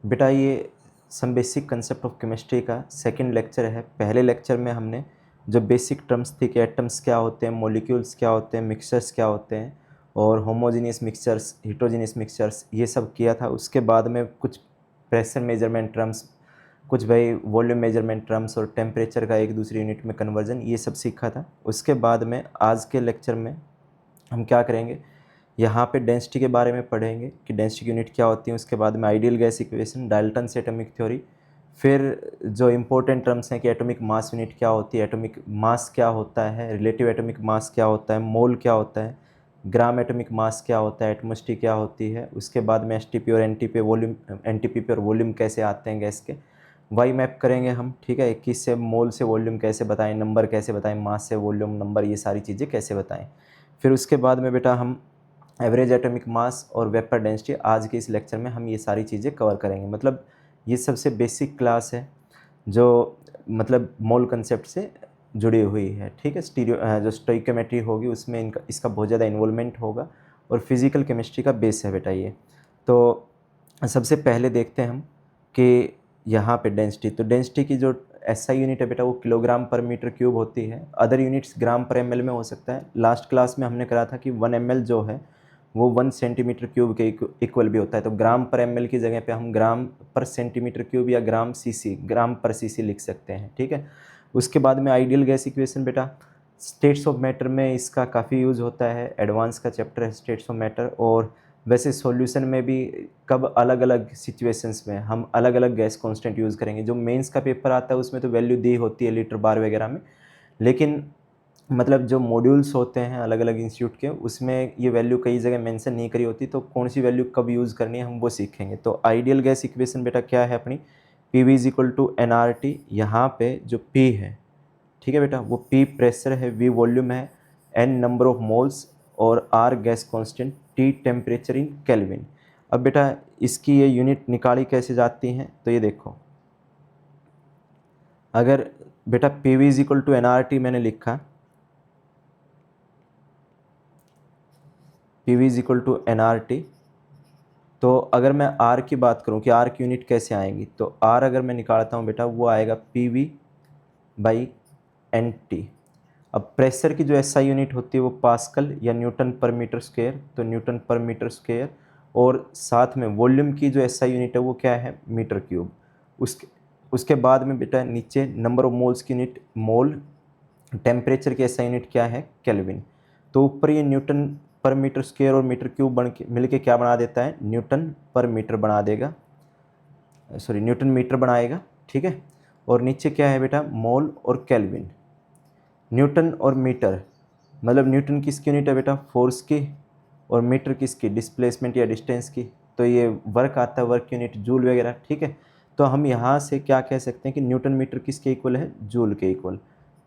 बेटा ये some basic concept of chemistry का सेकंड लेक्चर है। पहले लेक्चर में हमने जो बेसिक टर्म्स थी कि एटम्स क्या होते हैं, मॉलिक्यूल्स क्या होते हैं, मिक्सचर्स क्या होते हैं और होमोजेनियस मिक्सचर्स, हेटेरोजेनियस मिक्सचर्स, ये सब किया था। उसके बाद में कुछ प्रेशर मेजरमेंट टर्म्स, कुछ भाई वॉल्यूम मेजरमेंट टर्म्स और टेम्परेचर का एक दूसरी यूनिट में कन्वर्जन, ये सब सीखा था। उसके बाद में आज के लेक्चर में हम क्या करेंगे, यहाँ पे डेंसिटी के बारे में पढ़ेंगे कि डेंसिटी की यूनिट क्या होती है। उसके बाद में आइडियल गैस इक्वेशन, डाल्टन से एटॉमिक थ्योरी, फिर जो इम्पोर्टेंट टर्म्स हैं कि एटॉमिक मास यूनिट क्या होती है, एटॉमिक मास क्या होता है, रिलेटिव एटॉमिक मास क्या होता है, मोल क्या होता है, ग्राम एटॉमिक मास क्या होता है, एटमॉस्फेयर क्या होती है। उसके बाद में एसटीपी और एनटीपी वॉल्यूम, एनटीपी पर वॉल्यूम कैसे आते हैं गैस के, वाई मैप करेंगे हम। ठीक है, 21 से मोल से वॉल्यूम कैसे बताएं, नंबर कैसे बताएं, मास से वॉल्यूम नंबर, ये सारी चीज़ें कैसे बताएं। फिर उसके बाद में बेटा हम एवरेज एटॉमिक मास और वेपर डेंसिटी, आज के इस लेक्चर में हम ये सारी चीज़ें कवर करेंगे। मतलब ये सबसे बेसिक क्लास है जो मतलब मोल कंसेप्ट से जुड़ी हुई है। ठीक है, जो स्टोइकोमेट्री होगी उसमें इसका बहुत ज़्यादा इन्वॉल्वमेंट होगा और फिज़िकल केमिस्ट्री का बेस है बेटा ये। तो सबसे पहले देखते हैं हम कि यहाँ पे डेंसिटी, तो डेंसिटी की जो एसआई यूनिट है बेटा वो किलोग्राम पर मीटर क्यूब होती है। अदर यूनिट्स ग्राम पर एमएल में हो सकता है। लास्ट क्लास में हमने करा था कि 1 ml जो है वो 1 सेंटीमीटर क्यूब के इक्वल भी होता है। तो ग्राम पर एमएल की जगह पे हम ग्राम पर सेंटीमीटर क्यूब या ग्राम सीसी, ग्राम पर सीसी लिख सकते हैं। ठीक है, उसके बाद में आइडियल गैस इक्वेशन बेटा स्टेट्स ऑफ मैटर में इसका काफ़ी यूज़ होता है। एडवांस का चैप्टर है स्टेट्स ऑफ मैटर। और वैसे सॉल्यूशन में भी कब अलग अलग सिचुएशंस में हम अलग अलग गैस कांस्टेंट यूज़ करेंगे। जो मेंस का पेपर आता है उसमें तो वैल्यू दी होती है लीटर बार वगैरह में, लेकिन मतलब जो मॉड्यूल्स होते हैं अलग अलग इंस्टीट्यूट के उसमें ये वैल्यू कई जगह मेंशन नहीं करी होती। तो कौन सी वैल्यू कब यूज़ करनी है हम वो सीखेंगे। तो आइडियल गैस इक्वेशन बेटा क्या है अपनी, P V is equal to N R T. यहाँ पे जो पी है, ठीक है बेटा, वो पी प्रेशर है, वी वॉल्यूम है, एन नंबर ऑफ मोल्स और R gas constant, T temperature in kelvin. अब बेटा इसकी ये यूनिट निकाली कैसे जाती हैं, तो ये देखो, अगर बेटा P V is equal to N R T मैंने लिखा, P V is equal to N R T, तो अगर मैं आर की बात करूं कि आर की यूनिट कैसे आएंगी, तो आर अगर मैं निकालता हूं बेटा वो आएगा P V by N T. अब प्रेशर की जो एसआई यूनिट होती है वो पास्कल या न्यूटन पर मीटर स्क्वायर, तो न्यूटन पर मीटर स्क्वायर। और साथ में वॉल्यूम की जो एसआई यूनिट है वो क्या है, मीटर क्यूब। उसके उसके बाद में बेटा नीचे नंबर ऑफ मोल्स की यूनिट मोल, टेम्परेचर की एसआई यूनिट क्या है, केल्विन। तो ऊपर ये न्यूटन पर मीटर स्क्वायर और मीटर क्यूब बन के मिल के क्या बना देता है, न्यूटन पर मीटर बना देगा, सॉरी न्यूटन मीटर बनाएगा। ठीक है, और नीचे क्या है बेटा, मोल और केल्विन। न्यूटन और मीटर, मतलब न्यूटन किसकी यूनिट है बेटा, फोर्स की, और मीटर किसकी, डिस्प्लेसमेंट या डिस्टेंस की। तो ये वर्क आता है, वर्क यूनिट जूल वगैरह। ठीक है, तो हम यहाँ से क्या कह सकते हैं कि न्यूटन मीटर किसके इक्वल है, जूल के इक्वल।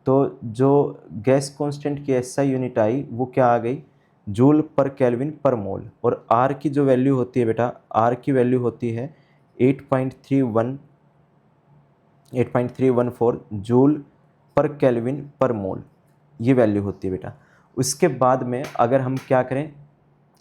तो जो गैस कांस्टेंट की एसआई यूनिट आई वो क्या आ गई, जूल पर केल्विन पर मोल। और आर की जो वैल्यू होती है बेटा, आर की वैल्यू होती है 8.314 जूल पर केल्विन पर मोल, ये वैल्यू होती है बेटा। उसके बाद में अगर हम क्या करें,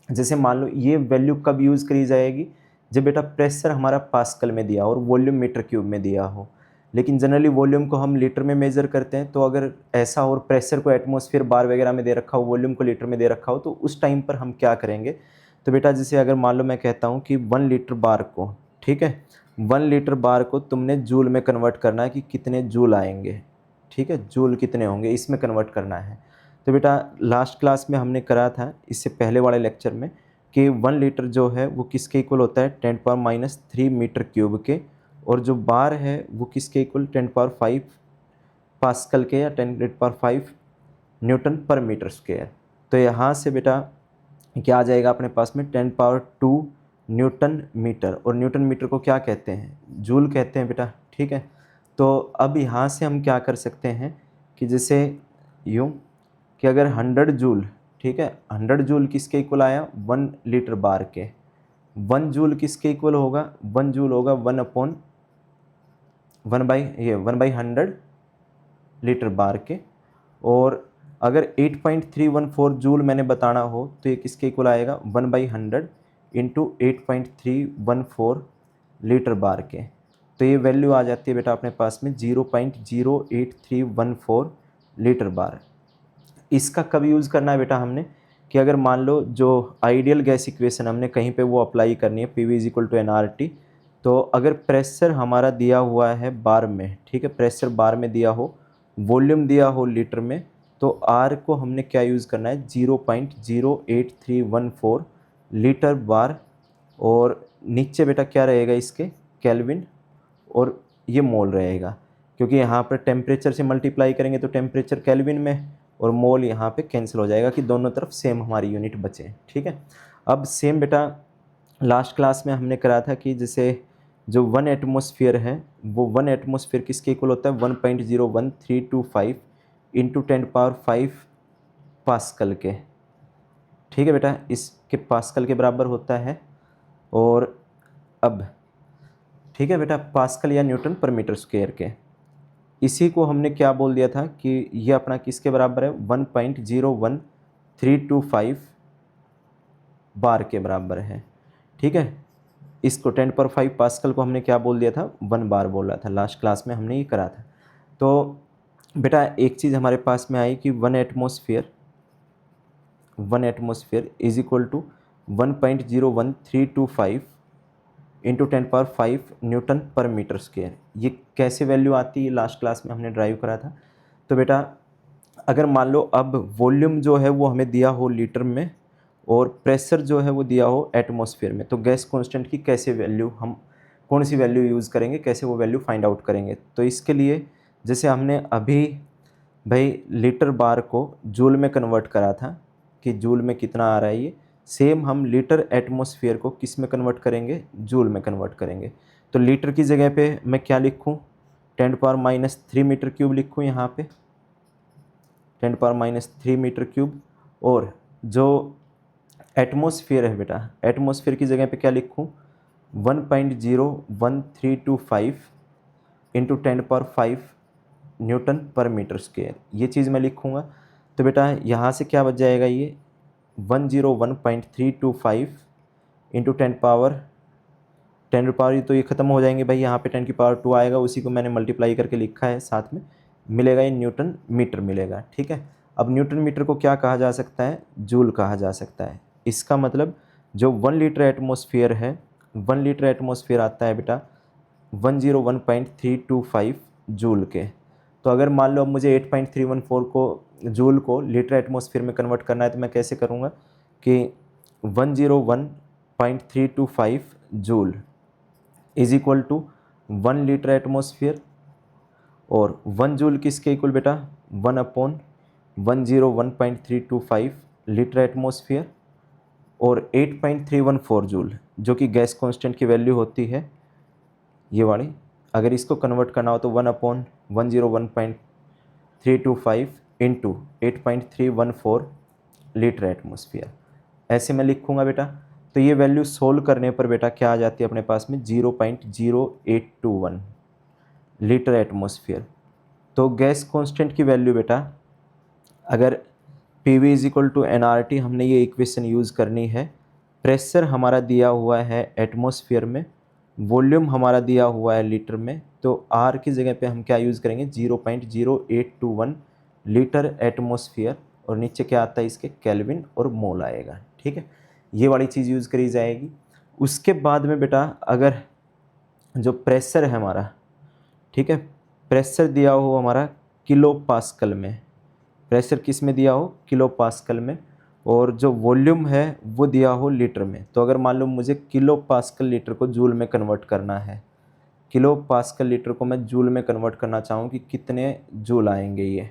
जैसे मान लो ये वैल्यू कब यूज़ करी जाएगी, जब बेटा प्रेशर हमारा पास्कल में दिया और वॉल्यूम मीटर क्यूब में दिया हो। लेकिन जनरली वॉल्यूम को हम लीटर में मेजर करते हैं। तो अगर ऐसा और प्रेशर को एटमॉस्फेयर बार वगैरह में दे रखा हो, वॉल्यूम को लीटर में दे रखा हो, तो उस टाइम पर हम क्या करेंगे। तो बेटा जैसे अगर मान लो मैं कहता हूँ कि 1 लीटर बार को, ठीक है, 1 लीटर बार को तुमने जूल में कन्वर्ट करना है कि कितने जूल आएंगे। ठीक है, जूल कितने होंगे इसमें कन्वर्ट करना है। तो बेटा लास्ट क्लास में हमने करा था इससे पहले वाले लेक्चर में कि 1 लीटर जो है वो किसके इक्वल होता है, 10⁻³ मीटर क्यूब के। और जो बार है वो किसके इक्वल, 10⁵ पास्कल के या 10⁵ न्यूटन पर मीटर स्क्वायर। तो यहाँ से बेटा क्या आ जाएगा अपने पास में, 10⁻² न्यूटन मीटर। और न्यूटन मीटर को क्या कहते हैं, जूल कहते हैं बेटा। ठीक है, तो अब यहाँ से हम क्या कर सकते हैं कि जैसे यूँ कि अगर 100 जूल, ठीक है, 100 जूल किसके इक्वल आया, 1 लीटर बार के। 1 जूल किसके इक्वल होगा, 1 जूल होगा 1/100 लीटर बार के। और अगर 8.314 जूल मैंने बताना हो तो ये किसके इक्वल आएगा, 1/100 इंटू 8.314 लीटर बार के। तो ये वैल्यू आ जाती है बेटा अपने पास में 0.08314 लीटर बार। इसका कब यूज़ करना है बेटा हमने, कि अगर मान लो जो आइडियल गैस इक्वेशन हमने कहीं पे वो अप्लाई करनी है, P V is equal to N R T. तो अगर प्रेशर हमारा दिया हुआ है बार में, ठीक है, प्रेशर बार में दिया हो, वॉल्यूम दिया हो लीटर में, तो आर को हमने क्या यूज़ करना है 0.08314 लीटर बार। और नीचे बेटा क्या रहेगा इसके, केल्विन, और ये मोल रहेगा, क्योंकि यहाँ पर टेम्परेचर से मल्टीप्लाई करेंगे तो टेम्परेचर केल्विन में, और मोल यहाँ पे कैंसिल हो जाएगा कि दोनों तरफ सेम हमारी यूनिट बचे, ठीक है। अब सेम बेटा लास्ट क्लास में हमने करा था कि जैसे जो 1 एटमॉस्फेयर है, वो 1 एटमॉस्फेयर किसके इक्वल होता है 1.01325 इंटू 10⁵ पास्कल के, ठीक है बेटा, इसके पास्कल के बराबर होता है। और अब ठीक है बेटा, पास्कल या न्यूटन पर मीटर स्क्वायर के, इसी को हमने क्या बोल दिया था कि ये अपना किसके बराबर है 1.01325 बार के बराबर है, ठीक है। इसको 10⁵ पास्कल को हमने क्या बोल दिया था 1 बार बोला था, लास्ट क्लास में हमने ये करा था। तो बेटा एक चीज़ हमारे पास में आई कि 1 एटमॉस्फेयर इज इक्वल टू 1.01325 इंटू 10⁵ न्यूटन पर मीटर स्क्वायर। ये कैसे वैल्यू आती है, लास्ट क्लास में हमने ड्राइव करा था। तो बेटा अगर मान लो अब वॉल्यूम जो है वो हमें दिया हो लीटर में, और प्रेशर जो है वो दिया हो एटमॉस्फेयर में, तो गैस कांस्टेंट की कैसे वैल्यू, हम कौन सी वैल्यू यूज़ करेंगे, कैसे वो वैल्यू फाइंड आउट करेंगे। तो इसके लिए जैसे हमने अभी भाई लीटर बार को जूल में कन्वर्ट करा था कि जूल में कितना आ रहा है ये, सेम हम लीटर एटमॉस्फेयर को किस में कन्वर्ट करेंगे, जूल में कन्वर्ट करेंगे। तो लीटर की जगह पे मैं क्या लिखूँ 10⁻³ मीटर क्यूब लिखूँ यहाँ पे, 10⁻³ मीटर क्यूब। और जो एटमॉस्फेयर है बेटा, एटमॉस्फेयर की जगह पे क्या लिखूँ 1.01325 इंटू 10⁵ न्यूटन पर मीटर स्क्वायर, ये चीज़ मैं लिखूँगा। तो बेटा यहाँ से क्या बच जाएगा, ये 101.325 इंटू 10⁻, तो ये ख़त्म हो जाएंगे भाई, यहाँ पे 10⁻² आएगा, उसी को मैंने मल्टीप्लाई करके लिखा है, साथ में मिलेगा ये न्यूटन मीटर मिलेगा, ठीक है। अब न्यूटन मीटर को क्या कहा जा सकता है, जूल कहा जा सकता है। इसका मतलब जो 1 लीटर एटमॉस्फेयर है, 1 लीटर एटमॉस्फेयर आता है बेटा 101.325 जूल के। तो अगर मान लो अब मुझे 8.314 को जूल को लीटर एटमॉस्फेयर में कन्वर्ट करना है, तो मैं कैसे करूँगा कि 101.325 joule is equal to 1 litre atmosphere, और 1 जूल किसके इक्वल बेटा 1/101.325 लीटर एटमॉस्फेयर, और 8.314 जूल जो कि गैस कांस्टेंट की वैल्यू होती है ये वाली। अगर इसको कन्वर्ट करना हो तो 1/101.325 इंटू 8.314 लीटर एटमॉस्फेयर, ऐसे मैं लिखूँगा बेटा। तो ये वैल्यू सोल्व करने पर बेटा क्या आ जाती है अपने पास में 0.0821 लीटर एटमॉस्फेयर। तो गैस कांस्टेंट की वैल्यू बेटा, अगर P V is equal to N R T हमने ये इक्वेशन यूज़ करनी है, प्रेशर हमारा दिया हुआ है एटमॉस्फेयर में, वॉल्यूम हमारा दिया हुआ है लीटर में, तो आर की जगह पे हम क्या यूज़ करेंगे 0.0821 लीटर एटमॉस्फेयर, और नीचे क्या आता है इसके केल्विन और मोल आएगा, ठीक है। ये वाली चीज़ यूज़ करी जाएगी। उसके बाद में बेटा अगर जो प्रेशर है हमारा, ठीक है, प्रेशर दिया हो हमारा किलो पास्कल में, प्रेशर किस में दिया हो किलो पास्कल में, और जो वॉल्यूम है वो दिया हो लीटर में। तो अगर मान लो मुझे किलो पास्कल लीटर को जूल में कन्वर्ट करना है, किलो पास्कल लीटर को मैं जूल में कन्वर्ट करना चाहूँ कि कितने जूल आएंगे ये।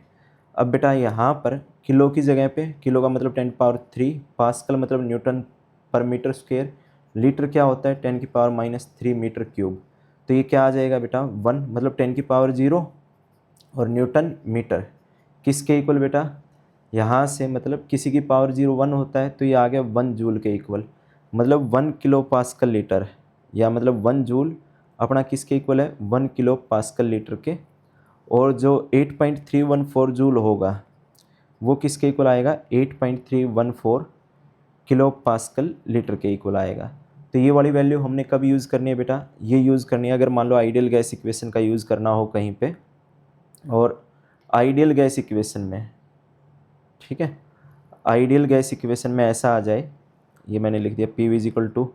अब बेटा यहाँ पर किलो की जगह पे, किलो का मतलब 10⁻3, पास्कल मतलब Newton per metre square, litre क्या होता है 10⁻³ मीटर क्यूब। तो ये क्या आ जाएगा बेटा 1 मतलब 10⁻0, और न्यूटन मीटर किसके इक्वल बेटा, यहाँ से मतलब किसी की पावर 0 1 होता है, तो ये आ गया 1 जूल के इक्वल, मतलब 1 किलो पास्कल लीटर, या मतलब 1 जूल अपना किसके इक्वल है 1 किलो पास्कल लीटर के। और जो 8.314 जूल होगा वो किसके इक्वल आएगा 8.314 किलो पास्कल लीटर के इक्वल आएगा। तो ये वाली वैल्यू हमने कब यूज़ करनी है बेटा, ये यूज़ करनी है अगर मान लो आइडियल गैस इक्वेशन का यूज़ करना हो कहीं पे, और आइडियल गैस इक्वेशन में, ठीक है, आइडियल गैस इक्वेशन में ऐसा आ जाए, ये मैंने लिख दिया P V is equal to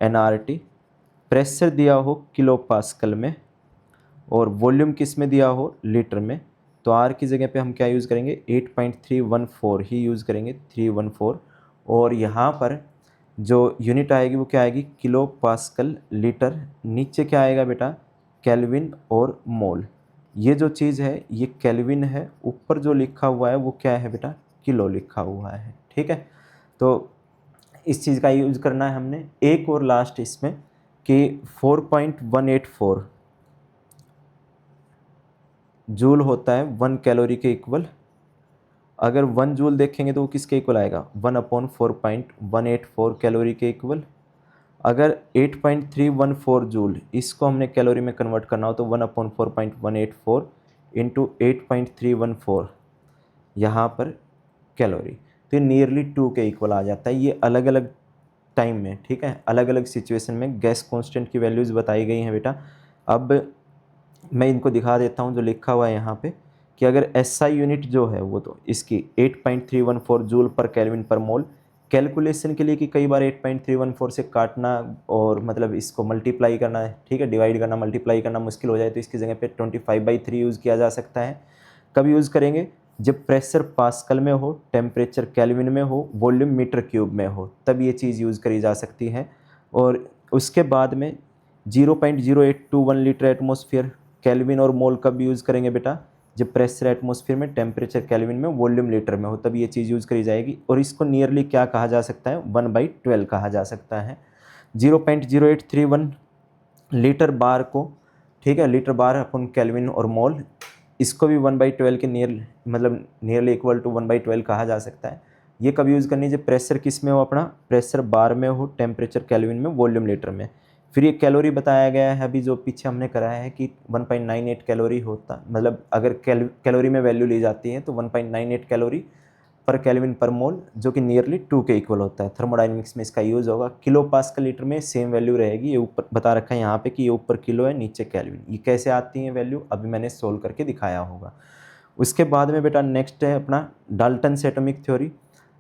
N R T, pressure दिया हो किलो पास्कल में और वॉल्यूम किस में दिया हो, लीटर में, तो आर की जगह पे हम क्या यूज़ करेंगे, 8.314 ही यूज़ करेंगे, 314, और यहाँ पर जो यूनिट आएगी वो क्या आएगी, किलो पास्कल लीटर, नीचे क्या आएगा बेटा, केल्विन और मोल। ये जो चीज़ है ये केल्विन है, ऊपर जो लिखा हुआ है वो क्या है बेटा, किलो लिखा हुआ है, ठीक है। तो इस चीज़ का यूज़ करना है हमने। एक और लास्ट इसमें कि 4.184 जूल होता है 1 कैलोरी के इक्वल। अगर 1 जूल देखेंगे तो वो किसके इक्वल आएगा, 1/4.184 कैलोरी के इक्वल। अगर 8.314 जूल इसको हमने कैलोरी में कन्वर्ट करना हो तो 1/4.184 इंटू 8.314 यहाँ पर कैलोरी, तो ये नियरली 2 के इक्वल आ जाता है। ये अलग अलग टाइम में, ठीक है, अलग अलग सिचुएशन में गैस कांस्टेंट की वैल्यूज़ बताई गई हैं बेटा। अब मैं इनको दिखा देता हूँ जो लिखा हुआ है यहाँ पे, कि अगर एसआई यूनिट जो है वो तो इसकी 8.314 जूल पर केल्विन पर मोल, कैलकुलेशन के लिए कि कई बार 8.314 से काटना और मतलब इसको मल्टीप्लाई करना है, ठीक है, डिवाइड करना मल्टीप्लाई करना मुश्किल हो जाए तो इसकी जगह पे 25/3 यूज़ किया जा सकता है। कब यूज़ करेंगे, जब प्रेशर पास्कल में हो, टेम्परेचर केल्विन में हो, वॉल्यूम मीटर क्यूब में हो, तब ये चीज़ यूज़ करी जा सकती है। और उसके बाद में 0.0821 लीटर एटमॉस्फेयर केल्विन और मोल कब यूज़ करेंगे बेटा, जब प्रेशर एटमॉस्फेयर में, टेम्परेचर केल्विन में, वॉल्यूम लीटर में हो, तब ये चीज़ यूज़ करी जाएगी। और इसको नियरली क्या कहा जा सकता है, 1/12 कहा जा सकता है। 0.0831 लीटर बार को, ठीक है, लीटर बार अपन केल्विन और मोल, इसको भी 1/12 के नियरली इक्वल टू 1/12 कहा जा सकता है। ये कब यूज़ करनी है, जब प्रेशर किस में हो, अपना प्रेशर बार में हो, टेम्परेचर केल्विन में, वॉल्यूम लीटर में। फिर ये कैलोरी बताया गया है अभी जो पीछे हमने कराया है कि 1.98 कैलोरी होता, मतलब अगर कैलोरी में वैल्यू ली जाती है तो 1.98 कैलोरी पर केल्विन पर मोल, जो कि नियरली 2 के इक्वल होता है। थर्मोडायनेमिक्स में इसका यूज़ होगा। किलो पास्कल लीटर में सेम वैल्यू रहेगी, ये ऊपर बता रखा है यहाँ पे कि ये ऊपर किलो है, नीचे केल्विन। ये कैसे आती है वैल्यू, अभी मैंने सोल्व करके दिखाया होगा। उसके बाद में बेटा नेक्स्ट है अपना डाल्टन एटॉमिक थ्योरी।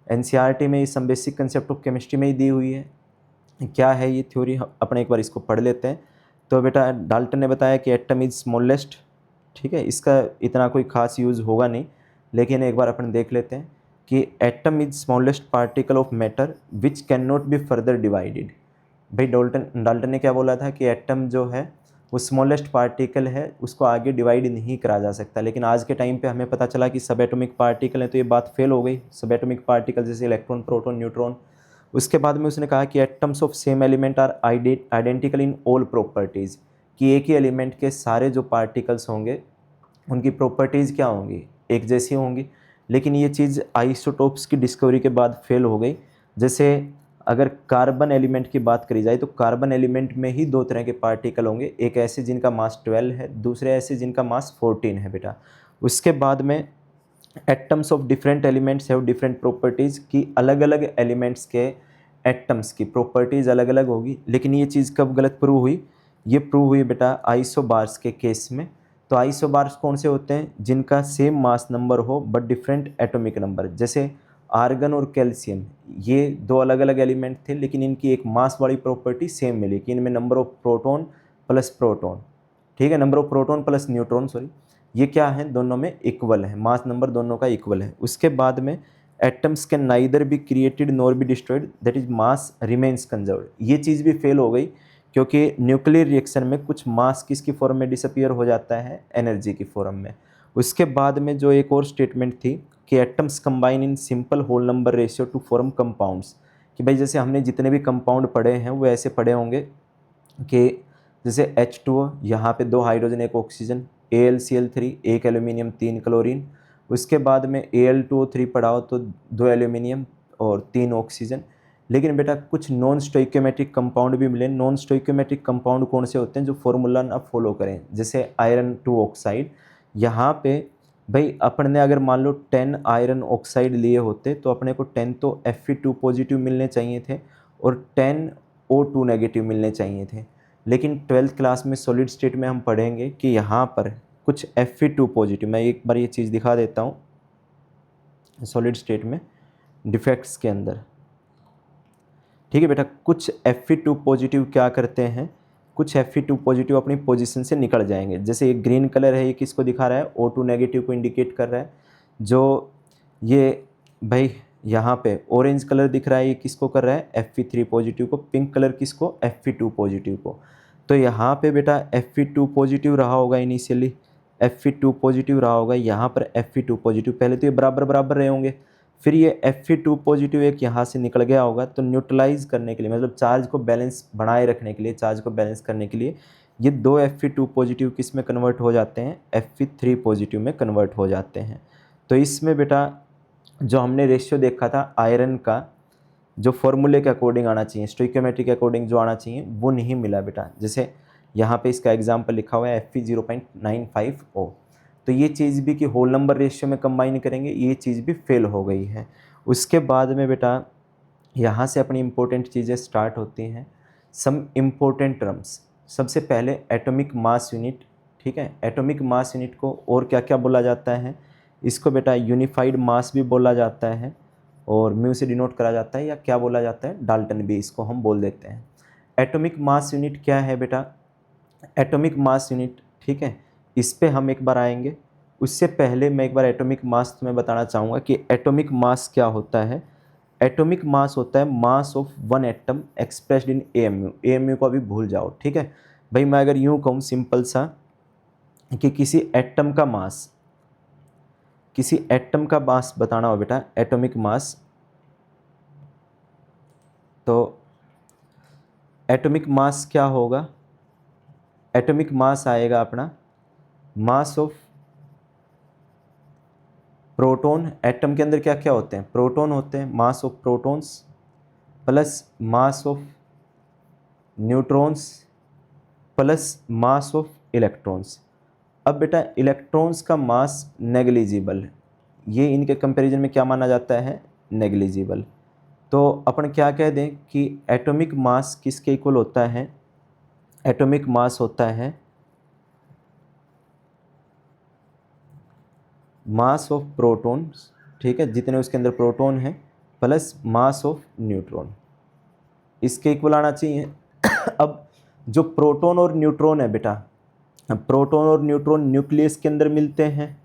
एनसीईआरटी में ये some basic concept of chemistry में ही दी हुई है। क्या है ये थ्योरी, अपने एक बार इसको पढ़ लेते हैं। तो बेटा डाल्टन ने बताया कि एटम इज स्मॉलेस्ट, ठीक है, इसका इतना कोई खास यूज़ होगा नहीं, लेकिन एक बार अपन देख लेते हैं कि atom is smallest particle of matter which can not be further divided. भाई डाल्टन ने क्या बोला था कि एटम जो है वो स्मॉलेस्ट पार्टिकल है, उसको आगे डिवाइड नहीं करा जा सकता, लेकिन आज के टाइम पे हमें पता चला कि सब एटॉमिक पार्टिकल है, तो ये बात फेल हो गई। सब एटॉमिक पार्टिकल जैसे इलेक्ट्रॉन, प्रोटॉन, न्यूट्रॉन। उसके बाद में उसने कहा कि atoms of same element are identical in all properties, कि एक ही एलिमेंट के सारे जो पार्टिकल्स होंगे उनकी प्रॉपर्टीज़ क्या होंगी, एक जैसी होंगी। लेकिन ये चीज़ आइसोटोप्स की डिस्कवरी के बाद फेल हो गई। जैसे अगर कार्बन एलिमेंट की बात करी जाए तो कार्बन एलिमेंट में ही 2 तरह के पार्टिकल होंगे, एक ऐसे जिनका मास 12 है, दूसरे ऐसे जिनका मास 14 है बेटा। उसके बाद में atoms of different elements have different properties, की अलग अलग एलिमेंट्स के एटम्स की प्रॉपर्टीज़ अलग अलग होगी। लेकिन ये चीज़ कब गलत प्रूव हुई, ये प्रूव हुई बेटा आइसोबार्स के केस में। तो आइसोबार्स कौन से होते हैं, जिनका सेम मास नंबर हो बट डिफरेंट एटॉमिक नंबर। जैसे आर्गन और कैल्शियम, ये 2 अलग अलग एलिमेंट थे, लेकिन इनकी एक मास वाली प्रॉपर्टी सेम मिली कि इनमें number of proton plus proton, ठीक है, number of proton plus neutron, sorry, ये क्या है, दोनों में इक्वल है, मास नंबर दोनों का इक्वल है। उसके बाद में atoms can neither be created nor be destroyed, that is mass remains conserved. ये चीज़ भी फेल हो गई क्योंकि न्यूक्लियर रिएक्शन में कुछ मास किसकी फॉर्म में डिसअपियर हो जाता है, एनर्जी की फॉर्म में। उसके बाद में जो एक और स्टेटमेंट थी कि atoms combine in simple whole number ratio to form compounds, कि भाई जैसे हमने जितने भी कंपाउंड पढ़े हैं वो ऐसे पढ़े होंगे कि जैसे H2O, यहाँ पे 2 hydrogen 1 oxygen, AlCl3 1 aluminium 3 chlorine. उसके बाद में Al2O3 पढ़ाओ तो 2 एल्यूमिनियम और 3 ऑक्सीजन। लेकिन बेटा कुछ नॉन स्टोइकोमेट्रिक कंपाउंड भी मिले। नॉन स्टोइकोमेट्रिक कंपाउंड कौन से होते हैं, जो फॉर्मूला ना फॉलो करें, जैसे आयरन 2 ऑक्साइड। यहाँ पे भाई अपन ने अगर मान लो 10 आयरन ऑक्साइड लिए होते तो अपने को 10 तो Fe2 पॉजिटिव मिलने चाहिए थे, और 10 O2 नेगेटिव मिलने चाहिए थे। लेकिन 12th क्लास में सॉलिड स्टेट में हम पढ़ेंगे कि यहाँ पर कुछ Fe2 पॉजिटिव, मैं एक बार ये चीज़ दिखा देता हूँ सॉलिड स्टेट में डिफेक्ट्स के अंदर। ठीक है बेटा, कुछ Fe2 पॉजिटिव क्या करते हैं, कुछ Fe2 पॉजिटिव अपनी पोजीशन से निकल जाएंगे। जैसे ये ग्रीन कलर है, ये किसको दिखा रहा है, O2 नेगेटिव को इंडिकेट कर रहा है। जो ये भाई यहाँ पे ऑरेंज कलर दिख रहा है, ये किसको कर रहा है, Fe3 पॉजिटिव को। पिंक कलर किसको, Fe2 पॉजिटिव को। तो यहाँ पे बेटा Fe2 पॉजिटिव रहा होगा इनिशियली, Fe2 पॉजिटिव रहा होगा, यहाँ पर Fe2 पॉजिटिव, पहले तो ये बराबर बराबर रहे होंगे, फिर ये Fe2 पॉजिटिव एक यहाँ से निकल गया होगा। तो न्यूट्रलाइज करने के लिए, मतलब चार्ज को बैलेंस बनाए रखने के लिए, चार्ज को बैलेंस करने के लिए ये दो Fe2 पॉजिटिव किस में कन्वर्ट हो जाते हैं, Fe3 पॉजिटिव में कन्वर्ट हो जाते हैं। तो इसमें बेटा जो हमने रेशियो देखा था आयरन का, जो फॉर्मूले के अकॉर्डिंग आना चाहिए, स्टोइकियोमेट्रिक के अकॉर्डिंग जो आना चाहिए, वो नहीं मिला बेटा। जैसे यहाँ पे इसका एग्जाम्पल लिखा हुआ है Fe 0.95O। तो ये चीज़ भी कि होल नंबर रेशियो में कंबाइन करेंगे, ये चीज़ भी फेल हो गई है। उसके बाद में बेटा यहाँ से अपनी इम्पोर्टेंट चीज़ें स्टार्ट होती हैं, सम इम्पोर्टेंट टर्म्स। सबसे पहले एटॉमिक मास यूनिट। ठीक है, एटॉमिक मास यूनिट को और क्या क्या बोला जाता है, इसको बेटा यूनिफाइड मास भी बोला जाता है, और म्यू से डिनोट करा जाता है, या क्या बोला जाता है, डाल्टन भी इसको हम बोल देते हैं। एटॉमिक मास यूनिट क्या है बेटा, एटॉमिक मास यूनिट, ठीक है, इस पे हम एक बार आएंगे। उससे पहले मैं एक बार एटॉमिक मास तुम्हें बताना चाहूँगा कि एटॉमिक मास क्या होता है। एटॉमिक मास होता है मास of one atom expressed in AMU। AMU को अभी भूल जाओ। ठीक है भाई, मैं अगर यूँ कहूँ सिंपल सा कि किसी एटम का मास, किसी एटम का मास बताना हो बेटा, एटॉमिक मास, तो एटॉमिक मास क्या होगा, एटॉमिक मास आएगा अपना मास ऑफ प्रोटॉन। एटम के अंदर क्या क्या होते हैं, प्रोटॉन होते हैं, mass of protons plus mass of neutrons plus mass of electrons. अब बेटा इलेक्ट्रॉन्स का मास नेग्लिजिबल, ये इनके कंपैरिजन में क्या माना जाता है, नेग्लिजिबल। तो अपन क्या कह दें कि एटॉमिक मास किसके इक्वल होता है, एटॉमिक मास होता है मास ऑफ प्रोटॉन्स, ठीक है, जितने उसके अंदर प्रोटॉन है, प्लस मास ऑफ न्यूट्रॉन, इसके इक्वल आना चाहिए। अब जो प्रोटॉन और न्यूट्रॉन है बेटा, प्रोटॉन और न्यूट्रॉन न्यूक्लियस के अंदर मिलते हैं,